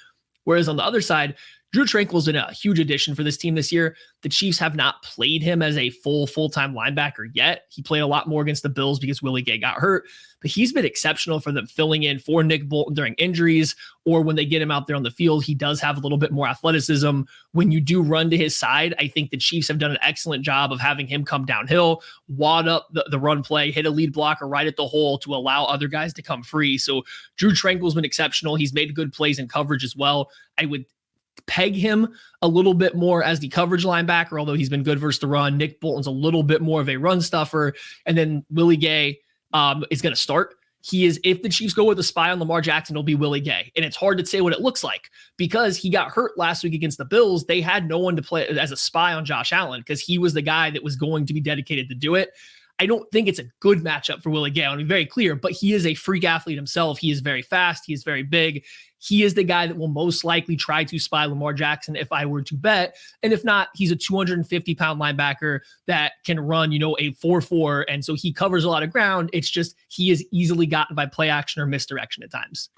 Whereas on the other side, Drew Tranquil's been a huge addition for this team this year. The Chiefs have not played him as a full-time linebacker yet. He played a lot more against the Bills because Willie Gay got hurt, but he's been exceptional for them filling in for Nick Bolton during injuries, or when they get him out there on the field, he does have a little bit more athleticism. When you do run to his side, I think the Chiefs have done an excellent job of having him come downhill, wad up the run play, hit a lead blocker right at the hole to allow other guys to come free. So Drew Tranquil's been exceptional. He's made good plays in coverage as well. I would peg him a little bit more as the coverage linebacker, although he's been good versus the run. Nick Bolton's a little bit more of a run stuffer. And then Willie Gay is going to start. If the Chiefs go with a spy on Lamar Jackson, it'll be Willie Gay. And it's hard to say what it looks like because he got hurt last week against the Bills. They had no one to play as a spy on Josh Allen because he was the guy that was going to be dedicated to do it. I don't think it's a good matchup for Willie Gay. I want to be very clear, but he is a freak athlete himself. He is very fast. He is very big. He is the guy that will most likely try to spy Lamar Jackson if I were to bet. And if not, he's a 250-pound linebacker that can run, a 4.4. And so he covers a lot of ground. It's just he is easily gotten by play action or misdirection at times.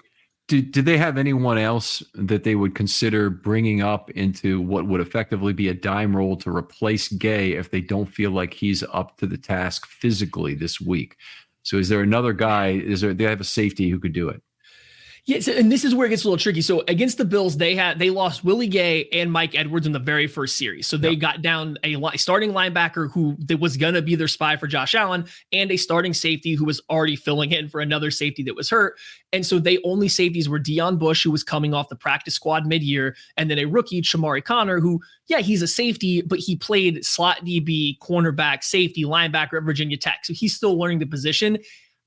Did they have anyone else that they would consider bringing up into what would effectively be a dime roll to replace Gay if they don't feel like he's up to the task physically this week? So is there another guy? They have a safety who could do it? Yes, and this is where it gets a little tricky. So against the Bills, they lost Willie Gay and Mike Edwards in the very first series. So they got down a starting linebacker who was going to be their spy for Josh Allen, and a starting safety who was already filling in for another safety that was hurt. And so they only safeties were Deion Bush, who was coming off the practice squad mid-year, and then a rookie, Shamari Connor, who, yeah, he's a safety, but he played slot DB, cornerback, safety, linebacker at Virginia Tech. So he's still learning the position.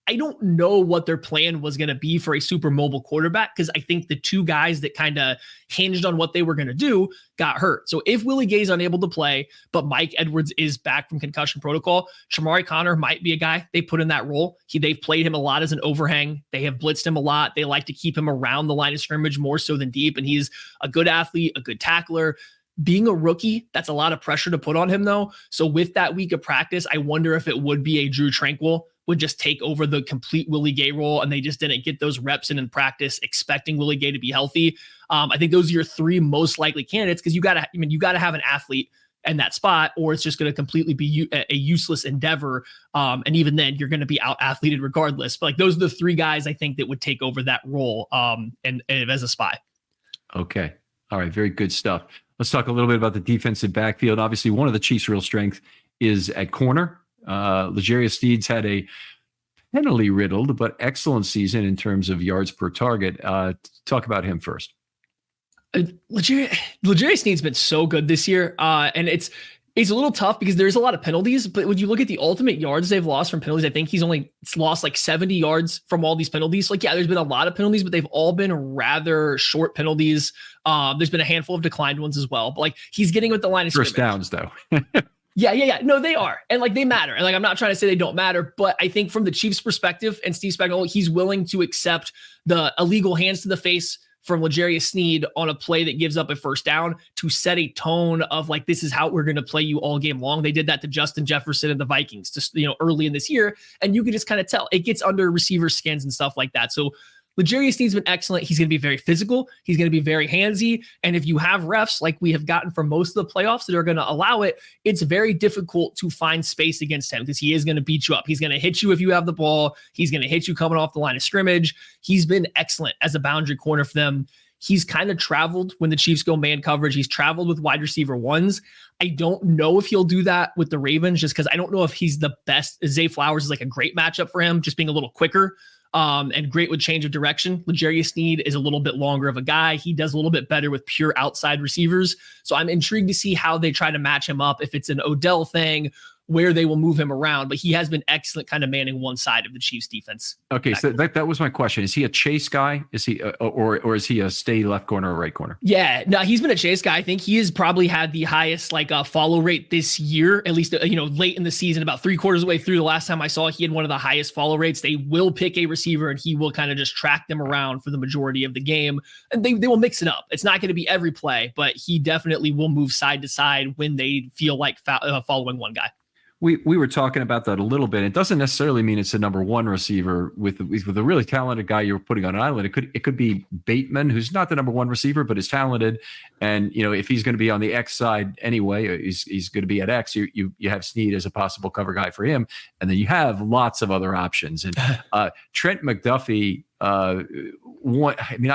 I don't know what their plan was going to be for a super mobile quarterback, because I think the two guys that kind of hinged on what they were going to do got hurt. So if Willie Gay's unable to play, but Mike Edwards is back from concussion protocol, Shamari Connor might be a guy they put in that role. They've played him a lot as an overhang. They have blitzed him a lot. They like to keep him around the line of scrimmage more so than deep. And he's a good athlete, a good tackler. Being a rookie, that's a lot of pressure to put on him, though. So with that week of practice, I wonder if it would be a Drew Tranquill would just take over the complete Willie Gay role, and they just didn't get those reps in practice, expecting Willie Gay to be healthy. I think those are your three most likely candidates, because you got to have an athlete in that spot, or it's just going to completely be a useless endeavor. And even then, you're going to be out athleted regardless. But like, those are the three guys I think that would take over that role, and as a spy. Okay, all right, very good stuff. Let's talk a little bit about the defensive backfield. Obviously, one of the Chiefs' real strength is at corner. L'Jarius Sneed's had a penalty-riddled but excellent season in terms of yards per target. Talk about him first. L'Jarius Sneed's been so good this year, and it's a little tough because there's a lot of penalties. But when you look at the ultimate yards they've lost from penalties, I think he's only lost like 70 yards from all these penalties. Like, yeah, there's been a lot of penalties, but they've all been rather short penalties. There's been a handful of declined ones as well. But like, he's getting with the line of scrimmage. First downs, though. Yeah. No, they are. And like, they matter. And like, I'm not trying to say they don't matter, but I think from the Chiefs' perspective and Steve Spagnuolo, he's willing to accept the illegal hands to the face from L'Jarius Sneed on a play that gives up a first down to set a tone of like, this is how we're going to play you all game long. They did that to Justin Jefferson and the Vikings just, early in this year. And you can just kind of tell it gets under receiver skins and stuff like that. So L'Jarius Sneed's been excellent. He's going to be very physical. He's going to be very handsy. And if you have refs like we have gotten for most of the playoffs that are going to allow it, it's very difficult to find space against him, because he is going to beat you up. He's going to hit you if you have the ball. He's going to hit you coming off the line of scrimmage. He's been excellent as a boundary corner for them. He's kind of traveled when the Chiefs go man coverage. He's traveled with wide receiver ones. I don't know if he'll do that with the Ravens, just because I don't know if he's the best. Zay Flowers is like a great matchup for him, just being a little quicker. And great with change of direction. L'Jarius Sneed is a little bit longer of a guy. He does a little bit better with pure outside receivers. So I'm intrigued to see how they try to match him up, if it's an Odell thing, where they will move him around. But he has been excellent kind of manning one side of the Chiefs defense. Okay, so that was my question. Is he a chase guy? Is he or is he a stay left corner or right corner? Yeah, no, he's been a chase guy. I think he has probably had the highest follow rate this year, at least late in the season, about 3/4 of the way through. The last time I saw, he had one of the highest follow rates. They will pick a receiver and he will kind of just track them around for the majority of the game, and they will mix it up. It's not going to be every play, but he definitely will move side to side when they feel like following one guy. We were talking about that a little bit. It doesn't necessarily mean it's a number one receiver with a really talented guy you're putting on an island. It could be Bateman, who's not the number one receiver, but is talented. And if he's going to be on the X side anyway, he's going to be at X. You have Sneed as a possible cover guy for him, and then you have lots of other options. And Trent McDuffie. I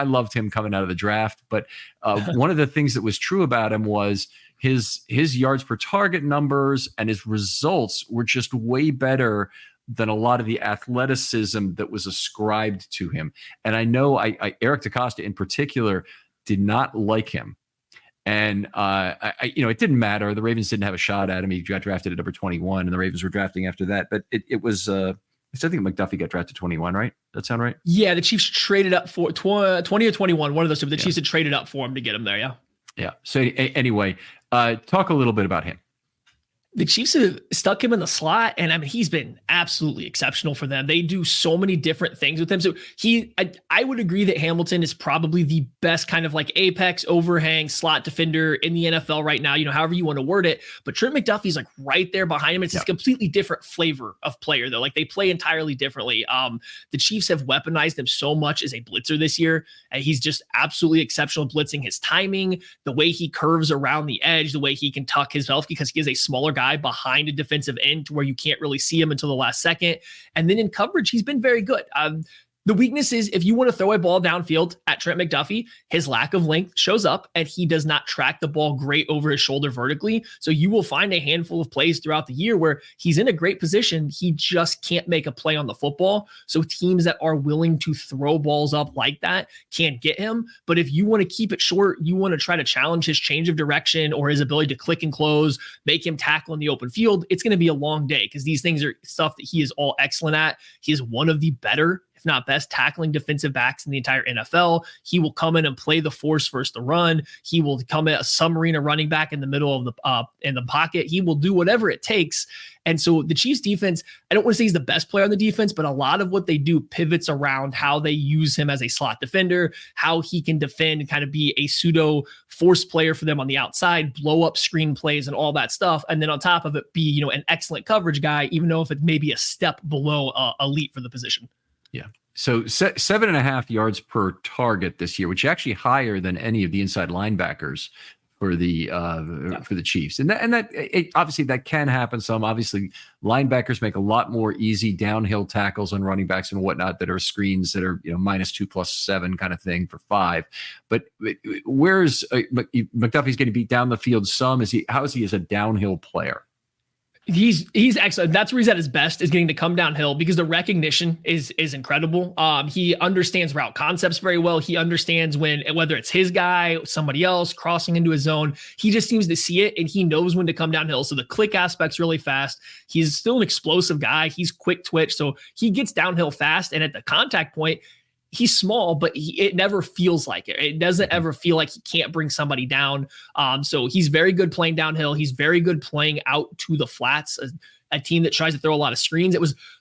loved him coming out of the draft, but one of the things that was true about him was his yards per target numbers and his results were just way better than a lot of the athleticism that was ascribed to him. And I know Eric DeCosta in particular did not like him. And it didn't matter. The Ravens didn't have a shot at him. He got drafted at number 21, and the Ravens were drafting after that. But it was I think McDuffie got drafted 21, right? That sound right? Yeah, the Chiefs traded up for 20 or 21, one of those two. But the Chiefs had traded up for him to get him there, yeah. Yeah. So anyway, talk a little bit about him. The Chiefs have stuck him in the slot, and I mean, he's been absolutely exceptional for them. They do so many different things with him. So I would agree that Hamilton is probably the best kind of like apex overhang slot defender in the NFL right now, however you want to word it. But Trent McDuffie's like right there behind him. It's a completely different flavor of player, though. Like, they play entirely differently. The Chiefs have weaponized him so much as a blitzer this year, and he's just absolutely exceptional blitzing. His timing, the way he curves around the edge, the way he can tuck his belt, because he is a smaller guy behind a defensive end to where you can't really see him until the last second. And then in coverage, he's been very good. The weakness is if you want to throw a ball downfield at Trent McDuffie, his lack of length shows up and he does not track the ball great over his shoulder vertically. So you will find a handful of plays throughout the year where he's in a great position. He just can't make a play on the football. So teams that are willing to throw balls up like that can't get him. But if you want to keep it short, you want to try to challenge his change of direction or his ability to click and close, make him tackle in the open field, it's going to be a long day because these things are stuff that he is all excellent at. He is one of the better, if not best, tackling defensive backs in the entire NFL. He will come in and play the force versus the run. He will come in a submarine running back in the middle of the in the pocket. He will do whatever it takes. And so the Chiefs defense, I don't want to say he's the best player on the defense, but a lot of what they do pivots around how they use him as a slot defender, how he can defend and kind of be a pseudo force player for them on the outside, blow up screen plays and all that stuff. And then on top of it, be, an excellent coverage guy, even though if it may be a step below elite for the position. Yeah. So 7.5 yards per target this year, which is actually higher than any of the inside linebackers for the Chiefs. And obviously that can happen some. Obviously linebackers make a lot more easy downhill tackles on running backs and whatnot that are screens that are, -2 +7 kind of thing for 5. But where's McDuffie's getting beat down the field some? How is he as a downhill player? He's excellent. That's where he's at his best, is getting to come downhill because the recognition is incredible. He understands route concepts very well. He understands whether it's his guy, somebody else crossing into his zone. He just seems to see it and he knows when to come downhill. So the click aspect's really fast. He's still an explosive guy. He's quick twitch. So he gets downhill fast. And at the contact point, he's small, but it never feels like it. It doesn't ever feel like he can't bring somebody down. So he's very good playing downhill. He's very good playing out to the flats, a team that tries to throw a lot of screens.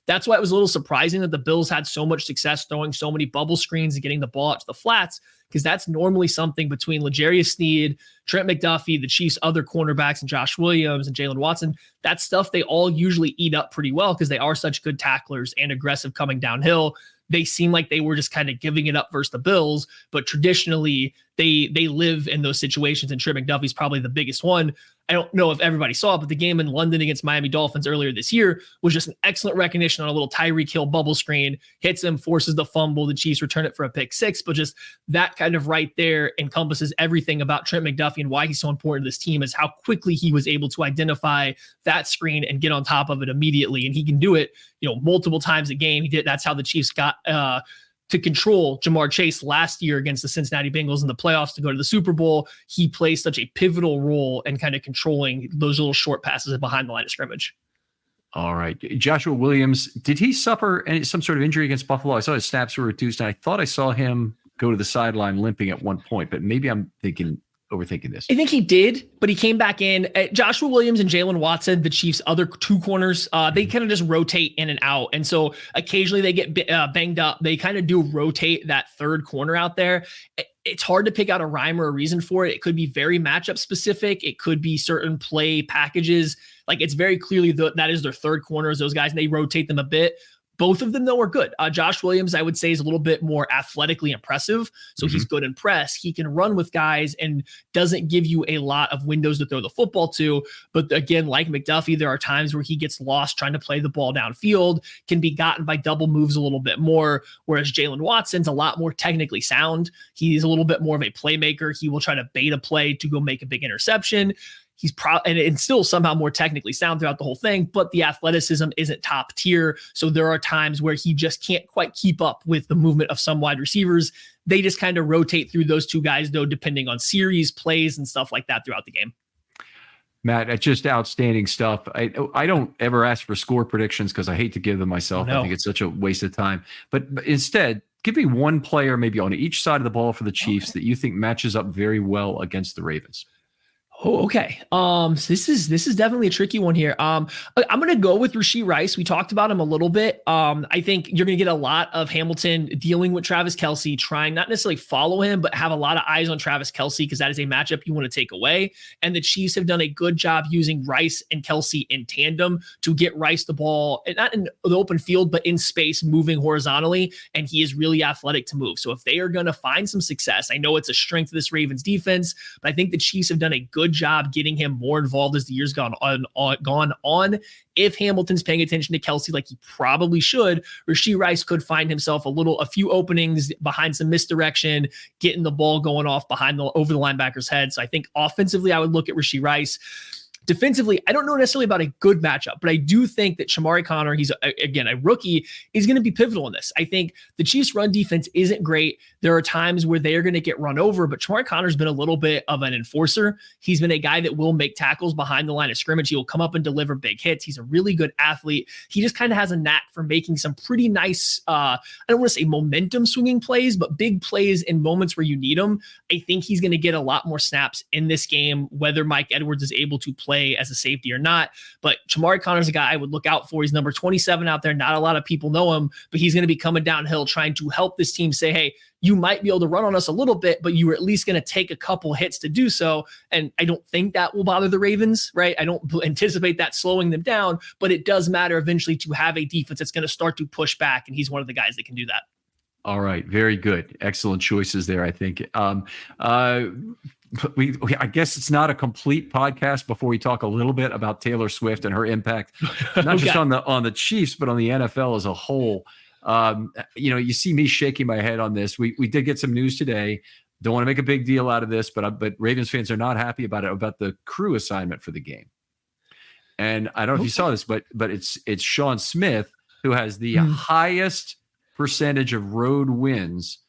That's why it was a little surprising that the Bills had so much success throwing so many bubble screens and getting the ball out to the flats, because that's normally something between L'Jarius Sneed, Trent McDuffie, the Chiefs' other cornerbacks, and Josh Williams and Jalen Watson. That stuff they all usually eat up pretty well because they are such good tacklers and aggressive coming downhill. They seem like they were just kind of giving it up versus the Bills, but traditionally they live in those situations, and Trent McDuffie's probably the biggest one. I don't know if everybody saw it, but the game in London against Miami Dolphins earlier this year was just an excellent recognition on a little Tyreek Hill bubble screen, hits him, forces the fumble. The Chiefs return it for a pick 6, but just that kind of right there encompasses everything about Trent McDuffie and why he's so important to this team, is how quickly he was able to identify that screen and get on top of it immediately. And he can do it, multiple times a game. That's how the Chiefs got to control Jamar Chase last year against the Cincinnati Bengals in the playoffs to go to the Super Bowl. He plays such a pivotal role in kind of controlling those little short passes behind the line of scrimmage. All right. Joshua Williams, did he suffer some sort of injury against Buffalo? I saw his snaps were reduced, and I thought I saw him go to the sideline limping at one point, but maybe I'm overthinking this. I think he did, but he came back in. Joshua Williams and Jalen Watson, the Chiefs' other two corners, they kind of just rotate in and out. And so occasionally they get banged up. They kind of do rotate that third corner out there. It's hard to pick out a rhyme or a reason for it. It could be very matchup specific. It could be certain play packages. Like, it's very clearly that is their third corners, those guys, and they rotate them a bit. Both of them, though, are good. Josh Williams, I would say, is a little bit more athletically impressive. So he's good in press. He can run with guys and doesn't give you a lot of windows to throw the football to. But again, like McDuffie, there are times where he gets lost trying to play the ball downfield, can be gotten by double moves a little bit more. Whereas Jalen Watson's a lot more technically sound. He's a little bit more of a playmaker. He will try to bait a play to go make a big interception. He's and still somehow more technically sound throughout the whole thing, but the athleticism isn't top tier. So there are times where he just can't quite keep up with the movement of some wide receivers. They just kind of rotate through those two guys, though, depending on series, plays, and stuff like that throughout the game. Matt, that's just outstanding stuff. I don't ever ask for score predictions because I hate to give them myself. I think it's such a waste of time. But instead, give me one player maybe on each side of the ball for the Chiefs that you think matches up very well against the Ravens. Oh, okay. So this is definitely a tricky one here. I'm going to go with Rashee Rice. We talked about him a little bit. I think you're going to get a lot of Hamilton dealing with Travis Kelce, trying not necessarily follow him, but have a lot of eyes on Travis Kelce because that is a matchup you want to take away. And the Chiefs have done a good job using Rice and Kelce in tandem to get Rice the ball, not in the open field, but in space, moving horizontally. And he is really athletic to move. So if they are going to find some success, I know it's a strength of this Ravens defense, but I think the Chiefs have done a good job getting him more involved as the years gone on. If Hamilton's paying attention to Kelsey like he probably should, Rashee Rice could find himself a few openings behind some misdirection, getting the ball going off over the linebacker's head. So I think offensively, I would look at Rashee Rice. Defensively, I don't know necessarily about a good matchup, but I do think that Shamari Connor, he's again a rookie, is going to be pivotal in this. I think the Chiefs' run defense isn't great. There are times where they are going to get run over, but Shamari Connor's been a little bit of an enforcer. He's been a guy that will make tackles behind the line of scrimmage. He will come up and deliver big hits. He's a really good athlete. He just kind of has a knack for making some pretty nice, I don't want to say momentum swinging plays, but big plays in moments where you need them. I think he's going to get a lot more snaps in this game, whether Mike Edwards is able to play as a safety or not. But Shamari Connor's a guy I would look out for. He's number 27 out there. Not a lot of people know him, but he's going to be coming downhill trying to help this team say, hey, you might be able to run on us a little bit, but you were at least going to take a couple hits to do so. And I don't think that will bother the Ravens, right? I don't anticipate that slowing them down, but it does matter eventually to have a defense that's going to start to push back. And he's one of the guys that can do that. All right. Very good. Excellent choices there, I think. I guess it's not a complete podcast before we talk a little bit about Taylor Swift and her impact, not just on the Chiefs, but on the NFL as a whole. You see me shaking my head on this. We did get some news today. Don't want to make a big deal out of this, but Ravens fans are not happy about the crew assignment for the game. And I don't know if you saw this, but it's Sean Smith who has the highest percentage of road wins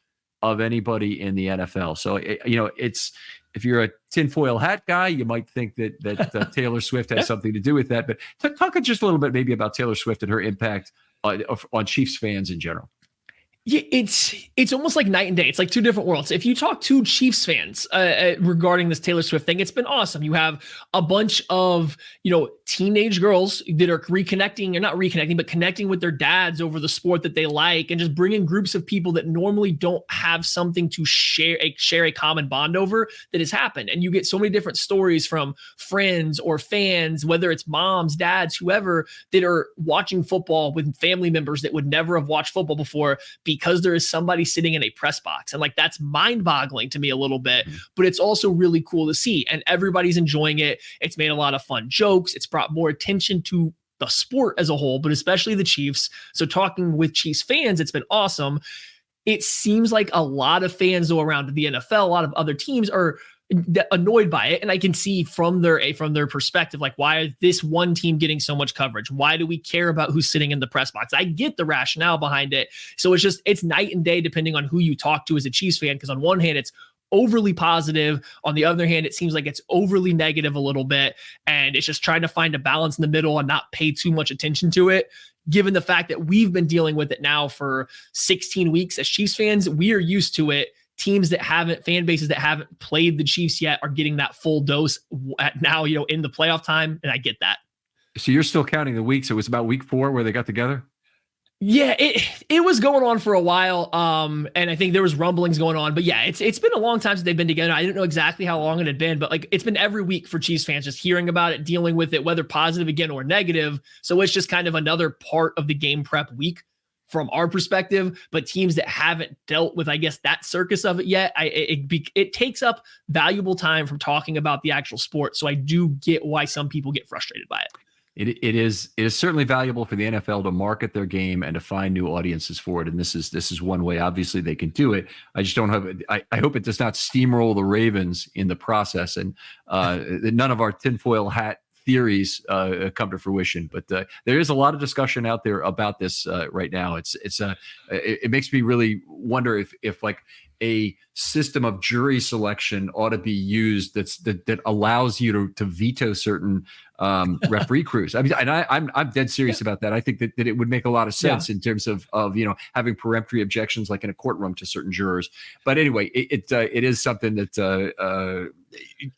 of anybody in the NFL. So, it's, if you're a tinfoil hat guy, you might think that Taylor Swift has something to do with that. But talk just a little bit maybe about Taylor Swift and her impact on Chiefs fans in general. Yeah, it's almost like night and day. It's like two different worlds. If you talk to Chiefs fans regarding this Taylor Swift thing, it's been awesome. You have a bunch of, teenage girls that are but connecting with their dads over the sport that they like, and just bringing groups of people that normally don't have something to share a common bond over that has happened. And you get so many different stories from friends or fans, whether it's moms, dads, whoever, that are watching football with family members that would never have watched football before because there is somebody sitting in a press box. And that's mind-boggling to me a little bit, but it's also really cool to see. And everybody's enjoying it. It's made a lot of fun jokes. It's brought more attention to the sport as a whole, but especially the Chiefs. So talking with Chiefs fans, it's been awesome. It seems like a lot of fans though around the NFL, a lot of other teams are annoyed by it. And I can see from their perspective, why is this one team getting so much coverage? Why do we care about who's sitting in the press box? I get the rationale behind it. So it's night and day depending on who you talk to as a Chiefs fan. Because on one hand, it's overly positive. On the other hand, it seems like it's overly negative a little bit. And it's just trying to find a balance in the middle and not pay too much attention to it. Given the fact that we've been dealing with it now for 16 weeks as Chiefs fans, we are used to it. Fan bases that haven't played the Chiefs yet are getting that full dose now, in the playoff time. And I get that. So you're still counting the weeks. It was about week 4 where they got together. Yeah, it was going on for a while. And I think there was rumblings going on, but yeah, it's been a long time since they've been together. I didn't know exactly how long it had been, but it's been every week for Chiefs fans, just hearing about it, dealing with it, whether positive again or negative. So it's just kind of another part of the game prep week from our perspective, but teams that haven't dealt with, I guess, that circus of it yet, it takes up valuable time from talking about the actual sport. So I do get why some people get frustrated by it. It is certainly valuable for the NFL to market their game and to find new audiences for it. And this is one way, obviously, they can do it. I just don't have it. I hope it does not steamroll the Ravens in the process, and none of our tinfoil hat theories come to fruition. But there is a lot of discussion out there about this right now. It makes me really wonder if a system of jury selection ought to be used that allows you to veto certain referee crews. I mean, and I'm dead serious about that. I think that it would make a lot of sense in terms of having peremptory objections like in a courtroom to certain jurors. But anyway, it is something that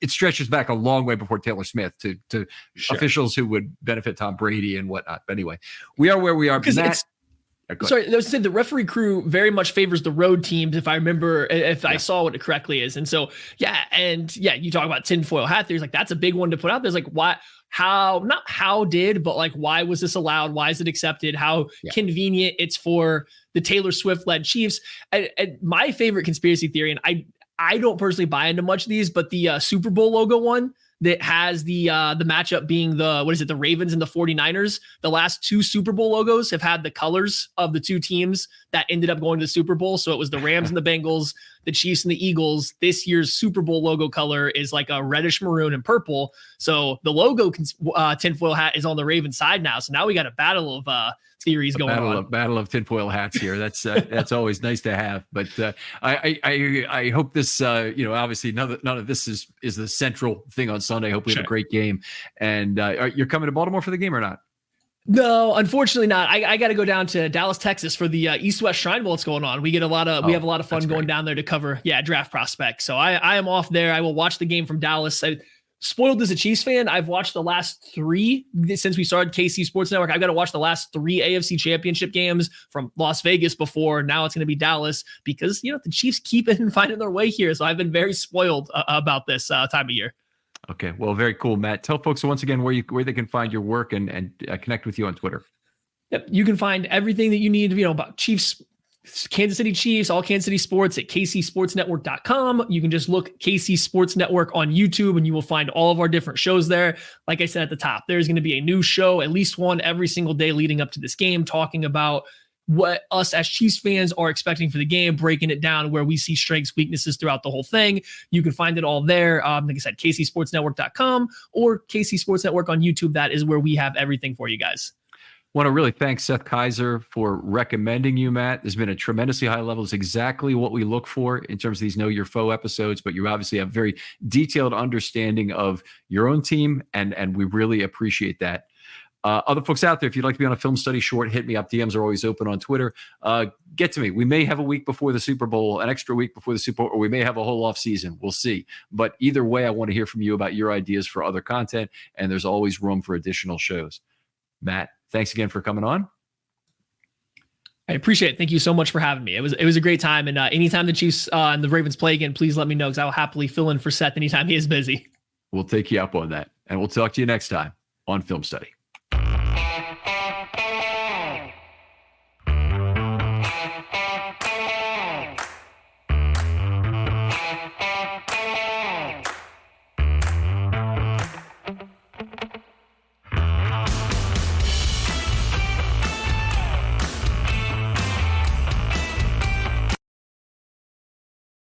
it stretches back a long way before Taylor Smith to officials who would benefit Tom Brady and whatnot. But anyway, we are where we are. Sorry, I was saying the referee crew very much favors the road teams, if I remember, I saw what it correctly is. And so, you talk about tinfoil hat theories, that's a big one to put out. There's why was this allowed? Why is it accepted? How convenient it's for the Taylor Swift led Chiefs. And my favorite conspiracy theory, and I don't personally buy into much of these, but the Super Bowl logo one, that has the matchup being the Ravens and the 49ers. The last 2 Super Bowl logos have had the colors of the 2 teams that ended up going to the Super Bowl. So it was the Rams and the Bengals, the Chiefs and the Eagles. This year's Super Bowl logo color is like a reddish maroon and purple. So the logo tinfoil hat is on the Ravens side now. So now we got a battle of theories going on. Battle of tinfoil hats here. That's always nice to have. But I hope this, obviously none of this is the central thing on Sunday. I hope we have a great game. And you're coming to Baltimore for the game or not? No, unfortunately not. I got to go down to Dallas, Texas for the East-West Shrine Bowl that's going on. We have a lot of fun going down there to cover draft prospects. So I am off there. I will watch the game from Dallas. Spoiled as a Chiefs fan, I've watched the last 3 since we started KC Sports Network. I've got to watch the last 3 AFC championship games from Las Vegas before. Now it's going to be Dallas because, the Chiefs keep it and finding their way here. So I've been very spoiled about this time of year. Okay. Well, very cool, Matt. Tell folks once again where they can find your work and connect with you on Twitter. Yep. You can find everything that you need to know about Chiefs, Kansas City Chiefs, all Kansas City sports at kcsportsnetwork.com. You can just look KC Sports Network on YouTube and you will find all of our different shows there. Like I said at the top, there's going to be a new show, at least one every single day leading up to this game, talking about what us as Chiefs fans are expecting for the game, breaking it down where we see strengths, weaknesses throughout the whole thing. You can find it all there. Like I said, kcsportsnetwork.com or KC Sports Network on YouTube. That is where we have everything for you guys. Want to really thank Seth Kaiser for recommending you, Matt. There's been a tremendously high level. It's exactly what we look for in terms of these Know Your Foe episodes, but you obviously have very detailed understanding of your own team, and we really appreciate that. Other folks out there, if you'd like to be on a film study short, hit me up. DMs are always open on Twitter. Get to me. We may have a week before the Super Bowl, an extra week before the Super Bowl, or we may have a whole off season. We'll see. But either way, I want to hear from you about your ideas for other content, and there's always room for additional shows. Matt, thanks again for coming on. I appreciate it. Thank you so much for having me. It was a great time. And anytime the Chiefs and the Ravens play again, please let me know because I will happily fill in for Seth anytime he is busy. We'll take you up on that. And we'll talk to you next time on Film Study.